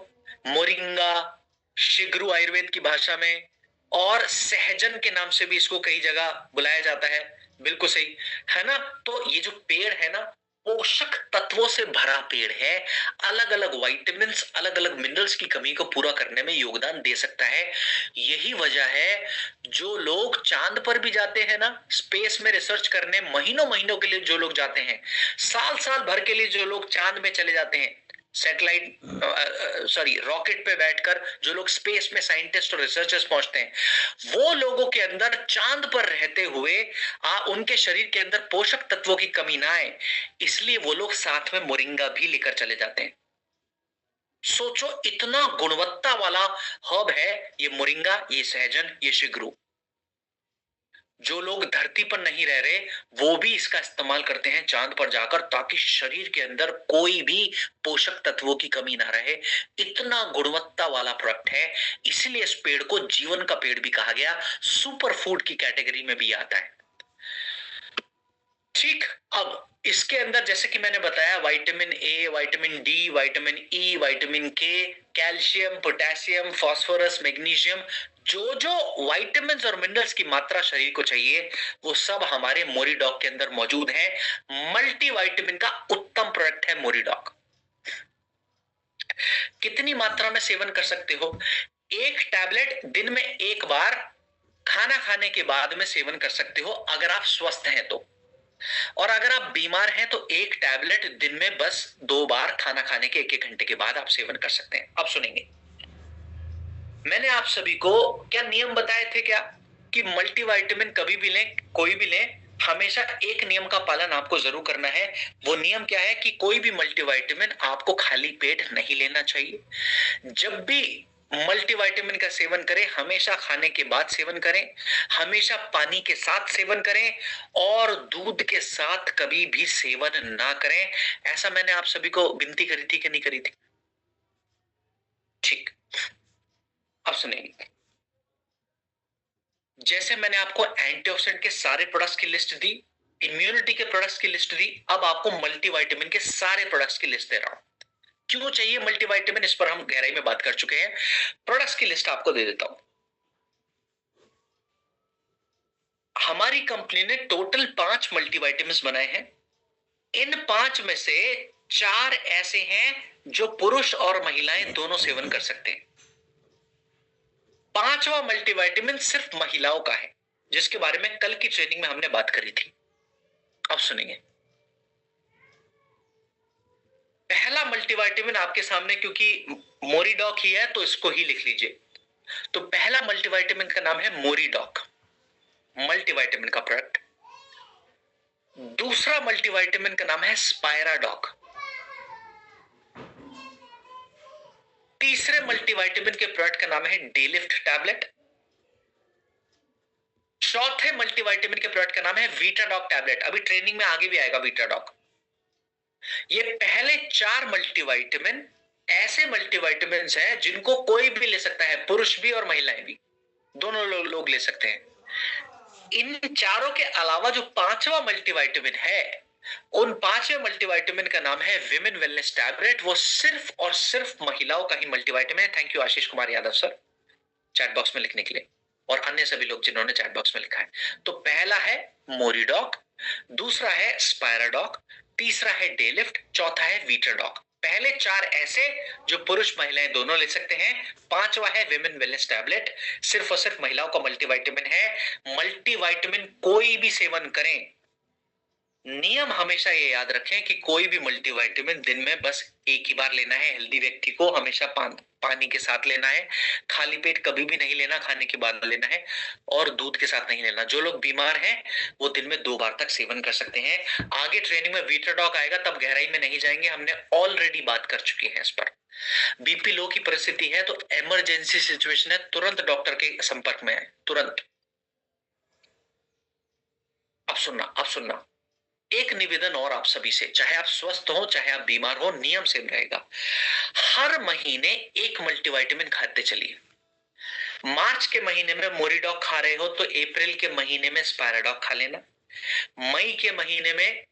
मोरिंगा, शिग्रू आयुर्वेद की भाषा में, और सहजन के नाम से भी इसको कई जगह बुलाया जाता है। बिल्कुल सही है ना? तो ये जो पेड़ है ना, पोषक तत्वों से भरा पेड़ है, अलग अलग विटामिन, अलग अलग मिनरल्स की कमी को पूरा करने में योगदान दे सकता है। यही वजह है जो लोग चांद पर भी जाते हैं ना, स्पेस में रिसर्च करने, महीनों महीनों के लिए जो लोग जाते हैं, साल साल भर के लिए जो लोग चांद में चले जाते हैं, सैटेलाइट रॉकेट पे बैठकर जो लोग स्पेस में साइंटिस्ट और रिसर्चर्स पहुंचते हैं, वो लोगों के अंदर चांद पर रहते हुए उनके शरीर के अंदर पोषक तत्वों की कमी ना आए, इसलिए वो लोग साथ में मोरिंगा भी लेकर चले जाते हैं। सोचो इतना गुणवत्ता वाला हर्ब है ये मोरिंगा, ये सहजन, ये शिग्रू। जो लोग धरती पर नहीं रह रहे वो भी इसका इस्तेमाल करते हैं चांद पर जाकर, ताकि शरीर के अंदर कोई भी पोषक तत्वों की कमी ना रहे। इतना गुणवत्ता वाला प्रोडक्ट है, इसलिए इस पेड़ को जीवन का पेड़ भी कहा गया, सुपर फूड की कैटेगरी में भी आता है। ठीक, अब इसके अंदर जैसे कि मैंने बताया, vitamin A, vitamin D, vitamin E, vitamin के, कैल्शियम, पोटेशियम, फास्फोरस, मैग्नीशियम, जो विटामिन और मिनरल्स की मात्रा शरीर को चाहिए वो सब हमारे मोरीडॉक के अंदर मौजूद है। मल्टीविटामिन का उत्तम प्रोडक्ट है मोरीडॉक। कितनी मात्रा में सेवन कर सकते हो? एक टैबलेट दिन में एक बार खाना खाने के बाद में सेवन कर सकते हो अगर आप स्वस्थ हैं तो। और अगर आप बीमार हैं तो एक टैबलेट दिन में बस 2 बार खाना खाने के 1-1 घंटे के बाद आप सेवन कर सकते हैं। अब सुनेंगे, मैंने आप सभी को क्या नियम बताए थे क्या कि मल्टीविटामिन कभी भी लें, कोई भी लें, हमेशा एक नियम का पालन आपको जरूर करना है। वो नियम क्या है कि कोई भी मल्टीविटामिन आपको खाली पेट नहीं लेना चाहिए। जब भी मल्टीविटामिन का सेवन करें हमेशा खाने के बाद सेवन करें, हमेशा पानी के साथ सेवन करें और दूध के साथ कभी भी सेवन ना करें। ऐसा मैंने आप सभी को विनती करी थी कि नहीं करी थी? ठीक, अब सुनिए, जैसे मैंने आपको एंटीऑक्सीडेंट के सारे प्रोडक्ट्स की लिस्ट दी, इम्यूनिटी के प्रोडक्ट्स की लिस्ट दी, अब आपको मल्टीविटामिन के सारे प्रोडक्ट्स की लिस्ट दे रहा हूं। क्यों चाहिए मल्टीविटामिन, इस पर हम गहराई में बात कर चुके हैं। प्रोडक्ट्स की लिस्ट आपको दे देता हूं। हमारी कंपनी ने टोटल 5 मल्टीविटामिन बनाए हैं। इन 5 में से 4 ऐसे हैं जो पुरुष और महिलाएं दोनों सेवन कर सकते हैं। 5वां मल्टीविटामिन सिर्फ महिलाओं का है, जिसके बारे में कल की ट्रेनिंग में हमने बात करी थी। अब सुनिए, पहला मल्टीविटामिन आपके सामने, क्योंकि मोरीडॉक ही है तो इसको ही लिख लीजिए। तो पहला मल्टीविटामिन का नाम है मोरीडॉक, मल्टीविटामिन का प्रोडक्ट। दूसरा मल्टीविटामिन का नाम है स्पायराडॉक। तीसरे मल्टीविटामिन के प्रोडक्ट का नाम है डेलिफ्ट टैबलेट। चौथे मल्टीविटामिन के प्रोडक्ट का नाम है वीटाडॉक टैबलेट। अभी ट्रेनिंग में आगे भी आएगा वीटाडॉक। ये पहले 4 मल्टीविटामिन ऐसे मल्टीविटामिन हैं जिनको कोई भी ले सकता है, पुरुष भी और महिलाएं भी, दोनों लोग ले सकते हैं। इन चारों के अलावा जो 5वां मल्टीविटामिन है, उन 5वें मल्टीविटामिन का नाम है विमेन वेलनेस टैबलेट। वो सिर्फ और सिर्फ महिलाओं का ही मल्टीविटामिन है। Thank you Ashish Kumar Yadav sir, chat box में लिखने के लिए, और अन्य सभी लोग जिन्होंने चैट बॉक्स में लिखा है। तो पहला है मोरीडॉक, दूसरा है स्पायराडॉक, तीसरा है डेलिफ्ट, चौथा है वीटाडॉक। पहले 4 ऐसे जो पुरुष महिलाएं दोनों ले सकते हैं। 5वां है विमेन वेलनेस टैबलेट, सिर्फ और सिर्फ महिलाओं का मल्टीविटामिन है। मल्टीविटामिन कोई भी सेवन करें, नियम हमेशा ये याद रखें कि कोई भी मल्टीविटामिन दिन में बस एक ही बार लेना है। हेल्दी व्यक्ति को हमेशा पानी के साथ लेना है, खाली पेट कभी भी नहीं लेना, खाने के बाद लेना है, और दूध के साथ नहीं लेना। जो लोग बीमार हैं वो दिन में 2 बार तक सेवन कर सकते हैं। आगे ट्रेनिंग में वीटाडॉक आएगा, तब गहराई में नहीं जाएंगे, हमने ऑलरेडी बात कर चुके हैं इस पर। बीपी लो की परिस्थिति है तो इमरजेंसी सिचुएशन है, तुरंत डॉक्टर के संपर्क में आए, तुरंत। अब सुनना, एक निवेदन और आप सभी से, चाहे आप स्वस्थ हो चाहे आप बीमार हो, नियम सेम रहेगा। हर महीने एक मल्टीविटामिन खाते चलिए। मार्च के महीने में मोरीडॉक खा रहे हो तो अप्रैल के महीने में स्पायराडॉक खा लेना, मई के महीने में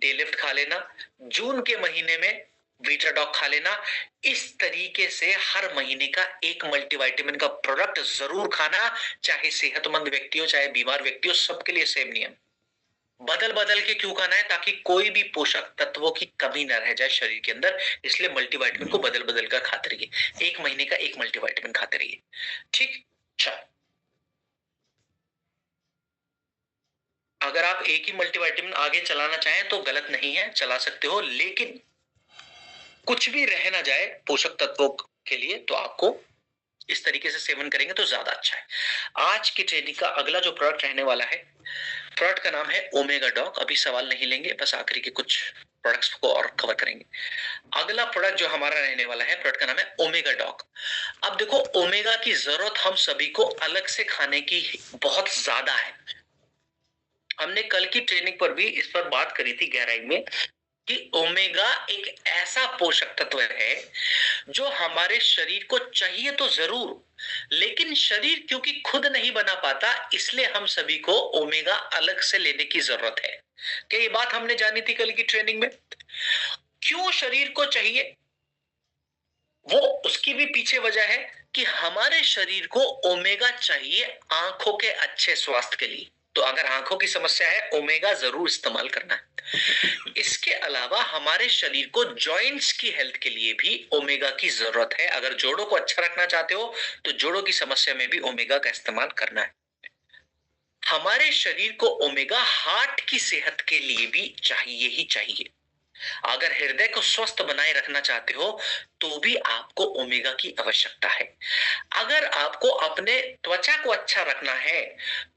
डेलिफ्ट खा लेना, जून के महीने में वीटाडॉक खा लेना। इस तरीके से हर महीने का एक मल्टीविटामिन का प्रोडक्ट जरूर खाना, चाहे सेहतमंद व्यक्ति हो चाहे बीमार व्यक्ति हो, सबके लिए सेम नियम। बदल बदल के क्यों खाना है? ताकि कोई भी पोषक तत्वों की कमी न रह जाए शरीर के अंदर। इसलिए मल्टीविटामिन को बदल बदल कर खाते रहिए, एक महीने का एक मल्टीविटामिन खाते रहिए, ठीक। चल, अगर आप एक ही मल्टीविटामिन आगे चलाना चाहें तो गलत नहीं है, चला सकते हो, लेकिन कुछ भी रह ना जाए पोषक तत्वों के लिए तो आपको इस तरीके से सेवन करेंगे तो ज्यादा अच्छा है। आज की ट्रेनिंग का अगला जो प्रोडक्ट रहने वाला है, प्रोडक्ट का नाम है ओमेगा डॉक। अभी सवाल नहीं लेंगे, बस आखिरी के कुछ प्रोडक्ट्स को और कवर करेंगे। अगला प्रोडक्ट जो हमारा रहने वाला है, प्रोडक्ट का नाम है ओमेगा डॉक। अब देखो, ओमेगा की जरूरत हम सभी को अलग से खाने की बहुत ज्यादा है। हमने कल की ट्रेनिंग पर भी इस पर बात करी थी गहराई में कि ओमेगा एक ऐसा पोषक तत्व है जो हमारे शरीर को चाहिए तो जरूर, लेकिन शरीर क्योंकि खुद नहीं बना पाता, इसलिए हम सभी को ओमेगा अलग से लेने की जरूरत है। क्या ये बात हमने जानी थी कल की ट्रेनिंग में? क्यों शरीर को चाहिए, वो उसकी भी पीछे वजह है कि हमारे शरीर को ओमेगा चाहिए आंखों के अच्छे स्वास्थ्य के लिए। तो अगर आंखों की समस्या है, ओमेगा जरूर इस्तेमाल करना है। इसके अलावा हमारे शरीर को जॉइंट्स की हेल्थ के लिए भी ओमेगा की जरूरत है। अगर जोड़ों को अच्छा रखना चाहते हो तो जोड़ों की समस्या में भी ओमेगा का इस्तेमाल करना है। हमारे शरीर को ओमेगा हार्ट की सेहत के लिए भी चाहिए ही चाहिए। अगर हृदय को स्वस्थ बनाए रखना चाहते हो तो भी आपको ओमेगा की आवश्यकता है। अगर आपको अपने त्वचा को अच्छा रखना है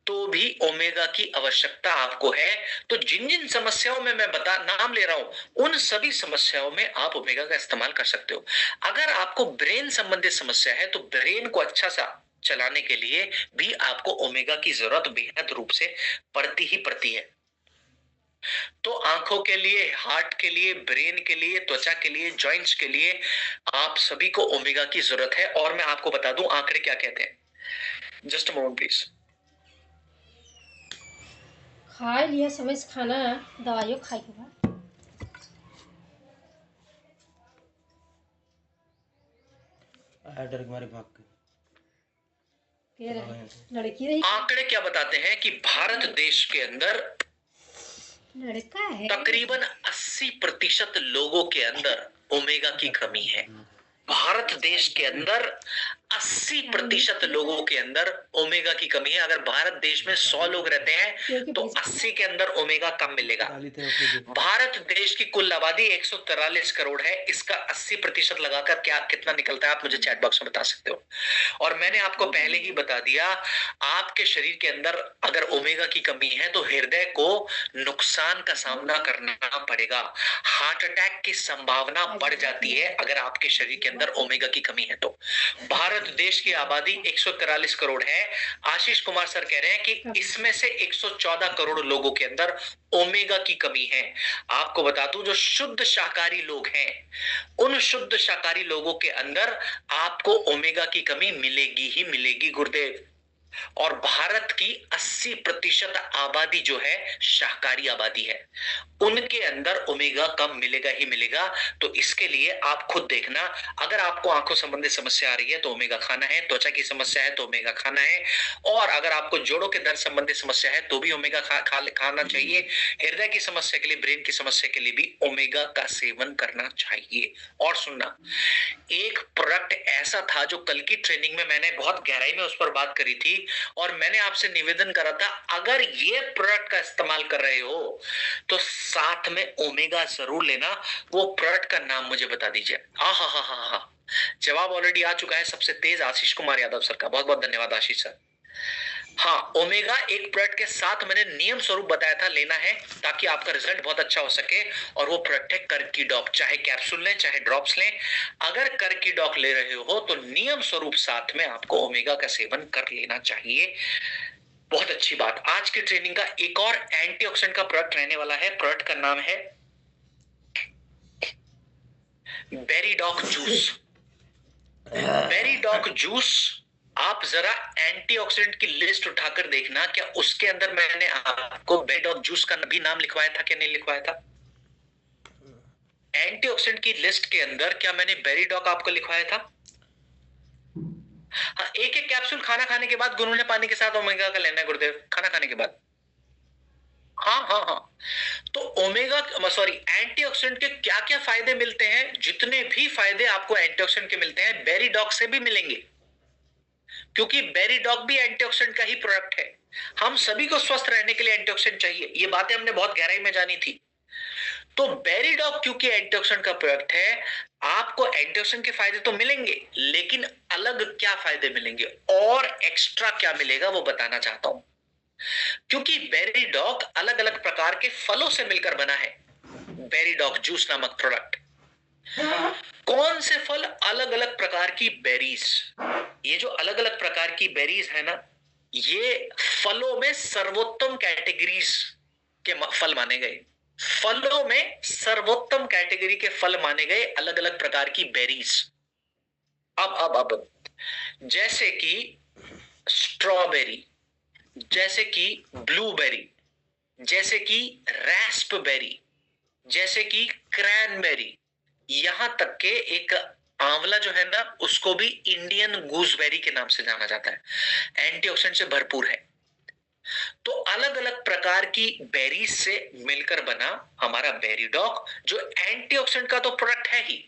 तो भी ओमेगा की आवश्यकता आपको है। तो जिन जिन समस्याओं में मैं नाम ले रहा हूं, उन सभी समस्याओं में आप ओमेगा का इस्तेमाल कर सकते हो। अगर आपको ब्रेन संबंधित समस्या है तो ब्रेन को अच्छा सा चलाने के लिए भी आपको ओमेगा की जरूरत बेहद रूप से पड़ती ही पड़ती है। तो आंखों के लिए, हार्ट के लिए, ब्रेन के लिए, त्वचा के लिए, जॉइंट्स के लिए आप सभी को ओमेगा की जरूरत है। और मैं आपको बता दूं आंकड़े क्या कहते हैं। Just a moment please. खाए लिया समय से खाना, दवाइयों खाए के बाद डर के मारे भाग के लड़की रही। आंकड़े क्या बताते हैं कि भारत देश के अंदर लड़का है, तकरीबन 80% लोगों के अंदर ओमेगा की कमी है। भारत देश के अंदर 80% लोगों के अंदर ओमेगा की कमी है। अगर भारत देश में 100 लोग रहते हैं तो 80 के अंदर ओमेगा कम मिलेगा। भारत देश की कुल आबादी 143 करोड़ है। इसका 80% लगाकर क्या कितना निकलता है आप मुझे चैट बॉक्स में बता सकते हो। और मैंने आपको पहले ही बता दिया, आपके शरीर के अंदर अगर ओमेगा की कमी है तो हृदय को नुकसान का सामना करना पड़ेगा। हार्ट अटैक की संभावना बढ़ जाती है अगर आपके शरीर के अंदर ओमेगा की कमी है। तो भारत देश की आबादी 143 करोड़ है। आशीष कुमार सर कह रहे हैं कि इसमें से 114 करोड़ लोगों के अंदर ओमेगा की कमी है। आपको बता दूं जो शुद्ध शाकाहारी लोग हैं, उन शुद्ध शाकाहारी लोगों के अंदर आपको ओमेगा की कमी मिलेगी ही मिलेगी गुरुदेव। और भारत की 80% आबादी जो है शाकाहारी आबादी है, उनके अंदर ओमेगा कम मिलेगा ही मिलेगा। तो इसके लिए आप खुद देखना, अगर आपको आंखों संबंधित समस्या आ रही है तो ओमेगा खाना है, त्वचा की समस्या है तो ओमेगा खाना है, और अगर आपको जोड़ों के दर्द संबंधित समस्या है तो भी ओमेगा खाना चाहिए। हृदय की समस्या के लिए, ब्रेन की समस्या के लिए भी ओमेगा का सेवन करना चाहिए। और सुनना, एक प्रोडक्ट ऐसा था जो कल की ट्रेनिंग में मैंने बहुत गहराई में उस पर बात करी थी और मैंने आपसे निवेदन करा था, अगर ये प्रोडक्ट का इस्तेमाल कर रहे हो तो साथ में ओमेगा जरूर लेना। वो प्रोडक्ट का नाम मुझे बता दीजिए। हा, जवाब ऑलरेडी आ चुका है सबसे तेज आशीष कुमार यादव सर का। बहुत बहुत धन्यवाद आशीष सर। हाँ, ओमेगा एक प्रोडक्ट के साथ मैंने नियम स्वरूप बताया था लेना है ताकि आपका रिजल्ट बहुत अच्छा हो सके। और वो प्रोडक्ट है करकीडॉक। चाहे कैप्सूल लें चाहे ड्रॉप्स लें, अगर करकीडॉक ले रहे हो तो नियम स्वरूप साथ में आपको ओमेगा का सेवन कर लेना चाहिए। बहुत अच्छी बात। आज की ट्रेनिंग का एक और एंटीऑक्सीडेंट का प्रोडक्ट रहने वाला है। प्रोडक्ट का नाम है बेरीडॉक जूस। बेरीडॉक जूस, आप जरा एंटीऑक्सीडेंट की लिस्ट उठाकर देखना, क्या उसके अंदर मैंने आपको बेरीडॉक जूस का भी नाम लिखवाया था क्या नहीं लिखवाया था? एंटीऑक्सीडेंट की लिस्ट के अंदर क्या मैंने बेरीडॉक आपको लिखवाया था? हाँ, एक एक कैप्सूल खाना खाने के बाद गुनगुने पानी के साथ ओमेगा का लेना है गुरुदेव, खाना खाने के बाद। हाँ, तो ओमेगा सॉरी एंटीऑक्सीडेंट के क्या क्या फायदे मिलते हैं? जितने भी फायदे आपको एंटीऑक्सीडेंट के मिलते हैं बेरीडॉक से भी मिलेंगे, क्योंकि बेरीडॉक भी एंटीऑक्सीडेंट का ही प्रोडक्ट है। हम सभी को स्वस्थ रहने के लिए एंटीऑक्सीडेंट चाहिए, ये बातें हमने बहुत गहराई में जानी थी। तो बेरीडॉक क्योंकि एंटीऑक्सीडेंट का प्रोडक्ट है, आपको एंटीऑक्सीडेंट के फायदे तो मिलेंगे, लेकिन अलग क्या फायदे मिलेंगे और एक्स्ट्रा क्या मिलेगा वो बताना चाहता हूं। क्योंकि बेरीडॉक अलग अलग प्रकार के फलों से मिलकर बना है। बेरीडॉक जूस नामक प्रोडक्ट, कौन से फल? अलग अलग प्रकार की बेरीज। ये जो अलग अलग प्रकार की बेरीज है ना, ये फलों में सर्वोत्तम कैटेगरीज के फल माने गए। फलों में सर्वोत्तम कैटेगरी के फल माने गए अलग अलग प्रकार की बेरीज। अब जैसे कि स्ट्रॉबेरी, जैसे कि ब्लूबेरी, जैसे कि रास्पबेरी, जैसे कि क्रैनबेरी, यहां तक के एक आंवला जो है ना उसको भी इंडियन गूसबेरी के नाम से जाना जाता है। एंटीऑक्सीडेंट से भरपूर है। तो अलग अलग प्रकार की बेरीज से मिलकर बना हमारा बेरीडॉक, जो एंटीऑक्सीडेंट का तो प्रोडक्ट है ही,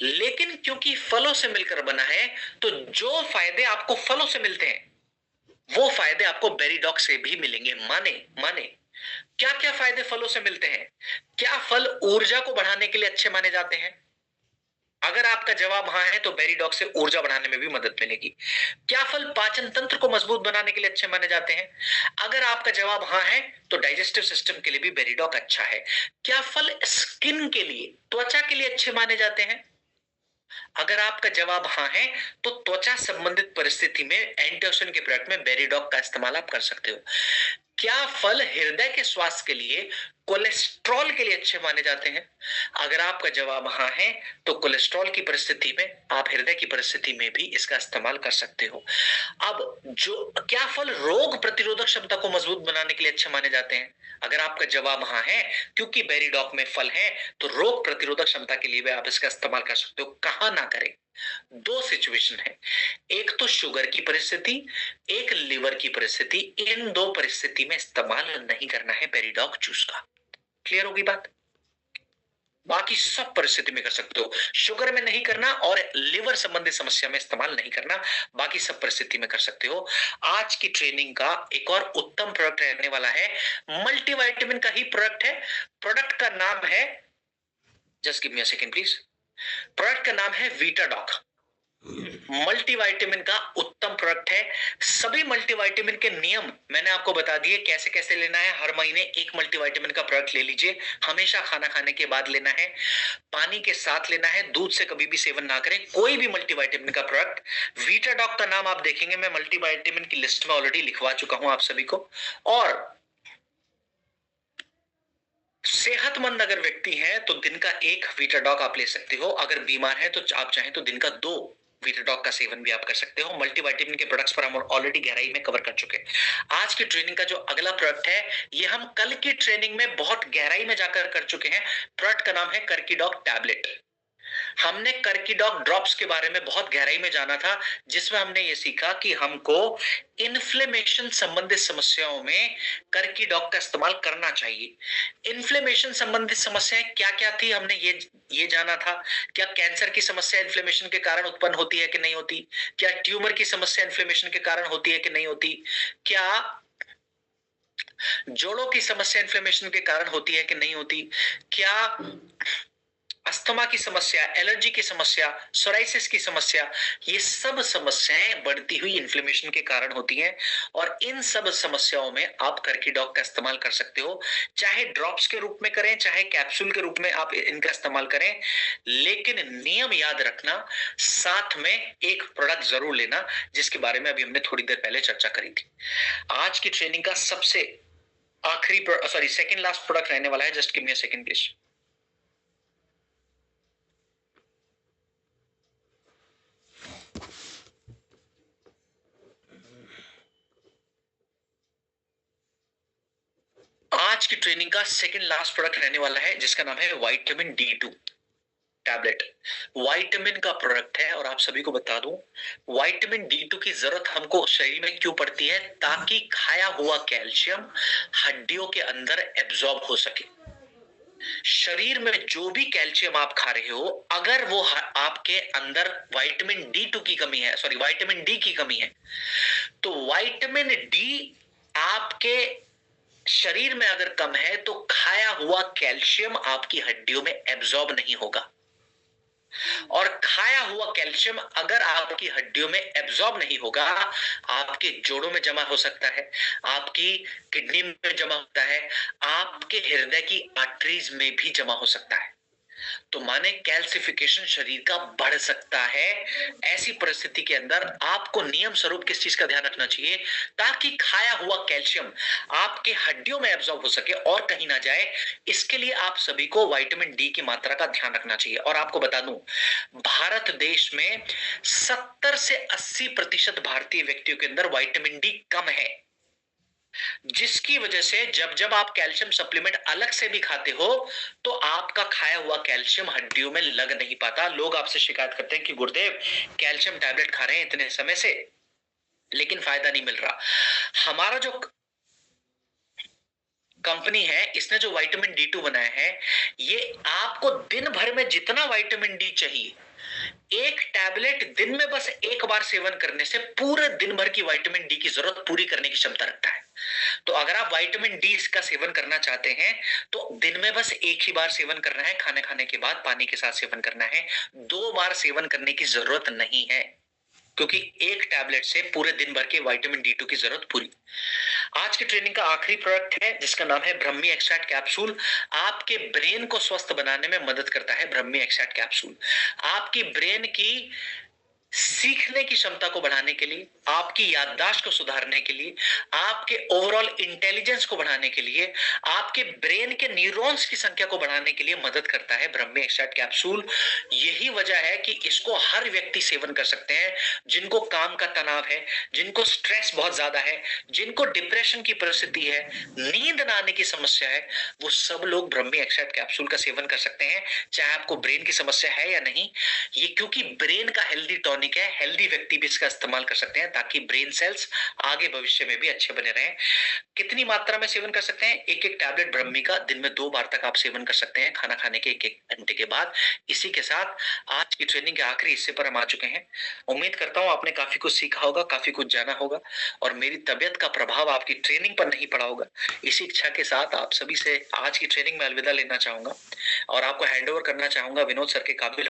लेकिन क्योंकि फलों से मिलकर बना है, तो जो फायदे आपको फलों से मिलते हैं वो फायदे आपको बेरीडॉक से भी मिलेंगे। माने माने क्या क्या फायदे फलों से मिलते हैं? क्या फल ऊर्जा को बढ़ाने के लिए अच्छे माने जाते हैं? अगर आपका जवाब हाँ है तो बेरीडॉक से ऊर्जा बढ़ाने में भी मदद मिलेगी। क्या फल पाचन तंत्र को मजबूत बनाने के लिए अच्छे माने जाते हैं? अगर आपका जवाब हाँ है तो डाइजेस्टिव सिस्टम के लिए भी बेरीडॉक अच्छा है। क्या फल स्किन के लिए, त्वचा के लिए अच्छे माने जाते हैं? अगर आपका जवाब हाँ है तो त्वचा संबंधित परिस्थिति में एंटीऑक्सीडेंट के प्रोडक्ट में बेरीडॉक का इस्तेमाल आप कर सकते हो। क्या फल हृदय के स्वास्थ्य के लिए, कोलेस्ट्रॉल के लिए अच्छे माने जाते हैं? अगर आपका जवाब हाँ है तो कोलेस्ट्रॉल की परिस्थिति में, आप हृदय की परिस्थिति में भी इसका इस्तेमाल कर सकते हो। अब जो क्या फल रोग प्रतिरोधक क्षमता को मजबूत बनाने के लिए अच्छे माने जाते हैं? अगर आपका जवाब हाँ है, क्योंकि बेरीडॉक में फल है, तो रोग प्रतिरोधक क्षमता के लिए भी आप इसका इस्तेमाल कर सकते हो। कहां ना करें? दो सिचुएशन है, एक तो शुगर की परिस्थिति, एक लिवर की परिस्थिति। इन दो परिस्थिति में इस्तेमाल नहीं करना है बेरीडॉक जूस का। क्लियर होगी बात? बाकी सब परिस्थिति में कर सकते हो, शुगर में नहीं करना और लिवर संबंधी समस्या में इस्तेमाल नहीं करना, बाकी सब परिस्थिति में कर सकते हो। आज की ट्रेनिंग का एक और उत्तम प्रोडक्ट रहने वाला है, मल्टीविटामिन का ही प्रोडक्ट है। प्रोडक्ट का नाम है, just give me a second please, product का नाम है वीटाडॉक। मल्टीविटामिन का उत्तम प्रोडक्ट है। सभी मल्टीविटामिन के नियम मैंने आपको बता दिए, कैसे कैसे लेना है। हर महीने एक मल्टीविटामिन का प्रोडक्ट ले लीजिए, हमेशा खाना खाने के बाद लेना है, पानी के साथ लेना है, दूध से कभी भी सेवन ना करें। कोई भी मल्टीविटामिन का प्रोडक्ट, वीटाडॉक का नाम आप देखेंगे, मैं मल्टीविटामिन की लिस्ट में ऑलरेडी लिखवा चुका हूं आप सभी को। और सेहतमंद अगर व्यक्ति है तो दिन का एक वीटाडॉक आप ले सकते हो, अगर बीमार है तो आप चाहें तो दिन का 2 वीटाडॉक का सेवन भी आप कर सकते हो। मल्टीविटामिन के प्रोडक्ट्स पर हम ऑलरेडी गहराई में कवर कर चुके हैं। आज की ट्रेनिंग का जो अगला प्रोडक्ट है, ये हम कल की ट्रेनिंग में बहुत गहराई में जाकर कर चुके हैं। प्रोडक्ट का नाम है कर्कीडॉक टैबलेट। हमने कर्कीडॉक ड्रॉप्स के बारे में बहुत गहराई में जाना था, जिसमें हमने ये सीखा कि हमको इन्फ्लेमेशन संबंधित समस्याओं में कर्कीडॉक का इस्तेमाल करना चाहिए। इन्फ्लेमेशन संबंधित समस्याएं क्या क्या थी, हमने ये जाना था। क्या कैंसर की समस्या इन्फ्लेमेशन के कारण उत्पन्न होती है कि नहीं होती? क्या ट्यूमर की समस्या इन्फ्लेमेशन के कारण होती है कि नहीं होती? क्या जोड़ों की समस्या इन्फ्लेमेशन के कारण होती है कि नहीं होती? क्या अस्थमा की समस्या, एलर्जी की समस्या, सोराइसिस की समस्या, ये सब समस्याएं बढ़ती हुई इन्फ्लेमेशन के कारण होती हैं। और इन सब समस्याओं में आप कर्कीडॉक का इस्तेमाल कर सकते हो, चाहे ड्रॉप्स के रूप में करें, चाहे कैप्सूल के रूप में आप इनका इस्तेमाल करें। लेकिन नियम याद रखना, साथ में एक प्रोडक्ट जरूर लेना, जिसके बारे में अभी हमने थोड़ी देर पहले चर्चा करी थी। आज की ट्रेनिंग का सबसे आखिरी, सॉरी, सेकंड लास्ट प्रोडक्ट रहने वाला है। Just give me a second please. आज की ट्रेनिंग का सेकंड लास्ट प्रोडक्ट रहने वाला है, जिसका नाम है विटामिन D2 टैबलेट। विटामिन का प्रोडक्ट है, और आप सभी को बता दूं, विटामिन D2 की जरूरत हमको शरीर में क्यों पड़ती है? ताकि खाया हुआ कैल्शियम हड्डियों के अंदर एब्जॉर्ब हो सके। शरीर में जो भी कैल्शियम आप खा रहे हो, अगर वो आपके अंदर विटामिन D2 की कमी है, सॉरी, विटामिन डी की कमी है, तो विटामिन डी आपके शरीर में अगर कम है तो खाया हुआ कैल्शियम आपकी हड्डियों में एब्जॉर्ब नहीं होगा। और खाया हुआ कैल्शियम अगर आपकी हड्डियों में एब्जॉर्ब नहीं होगा, आपके जोड़ों में जमा हो सकता है, आपकी किडनी में जमा होता है, आपके हृदय की आर्टरीज में भी जमा हो सकता है। तो माने कैल्सिफिकेशन शरीर का बढ़ सकता है। ऐसी परिस्थिति के अंदर आपको नियम स्वरूप किस चीज का ध्यान रखना चाहिए? ताकि खाया हुआ कैल्शियम आपके हड्डियों में एब्जॉर्ब हो सके और कहीं ना जाए, इसके लिए आप सभी को विटामिन डी की मात्रा का ध्यान रखना चाहिए। और आपको बता दूं, भारत देश में 70 से 80% भारतीय व्यक्तियों के अंदर विटामिन डी कम है, जिसकी वजह से जब जब आप कैल्शियम सप्लीमेंट अलग से भी खाते हो तो आपका खाया हुआ कैल्शियम हड्डियों में लग नहीं पाता। लोग आपसे शिकायत करते हैं कि गुरुदेव, कैल्शियम टैबलेट खा रहे हैं इतने समय से, लेकिन फायदा नहीं मिल रहा। हमारा जो कंपनी है, इसने जो विटामिन D2 बनाया है, ये आपको दिन भर में जितना विटामिन डी चाहिए, एक टैबलेट दिन में बस एक बार सेवन करने से पूरे दिन भर की विटामिन डी की जरूरत पूरी करने की क्षमता रखता है। तो अगर आप विटामिन डी का सेवन करना चाहते हैं, तो दिन में बस एक ही बार सेवन करना है, खाने खाने के बाद पानी के साथ सेवन करना है। 2 बार सेवन करने की जरूरत नहीं है, क्योंकि एक टैबलेट से पूरे दिन भर के विटामिन D2 की जरूरत पूरी। आज की ट्रेनिंग का आखिरी प्रोडक्ट है जिसका नाम है ब्रह्मी एक्सट्रैक्ट कैप्सूल। आपके ब्रेन को स्वस्थ बनाने में मदद करता है ब्रह्मी एक्सट्रैक्ट कैप्सूल। आपकी ब्रेन की सीखने की क्षमता को बढ़ाने के लिए, आपकी याददाश्त को सुधारने के लिए, आपके ओवरऑल इंटेलिजेंस को बढ़ाने के लिए, आपके ब्रेन के न्यूरॉन्स की संख्या को बढ़ाने के लिए मदद करता है ब्रह्मी एक्सट्रैक्ट कैप्सूल। यही वजह है कि इसको हर व्यक्ति सेवन कर सकते हैं, जिनको काम का तनाव है, जिनको स्ट्रेस बहुत ज्यादा है, जिनको डिप्रेशन की परिस्थिति है, नींद ना आने की समस्या है, वो सब लोग ब्रह्मी एक्सट्रैक्ट कैप्सूल का सेवन कर सकते हैं, चाहे आपको ब्रेन की समस्या है या नहीं। ये क्योंकि ब्रेन का हेल्दी टॉनिक है, हेल्दी व्यक्ति भी इसका इस्तेमाल कर सकते हैं ताकि ब्रेन सेल्स आगे भविष्य में भी अच्छे बने रहें। कितनी मात्रा में सेवन कर सकते हैं? एक एक टैबलेट ब्रह्मी का दिन में 2 बार तक आप सेवन कर सकते हैं, खाना खाने के 1-1 घंटे के बाद। इसी के साथ आज की ट्रेनिंग के आखिरी हिस्से पर हम आ चुके हैं। उम्मीद करता हूं आपने काफी कुछ सीखा होगा, काफी कुछ जाना होगा और मेरी तबियत का प्रभाव आपकी ट्रेनिंग पर नहीं पड़ा होगा। इसी इच्छा के साथ आप सभी से आज की ट्रेनिंग में अलविदा लेना चाहूंगा और आपको हैंड ओवर करना चाहूंगा विनोद सर के काबिल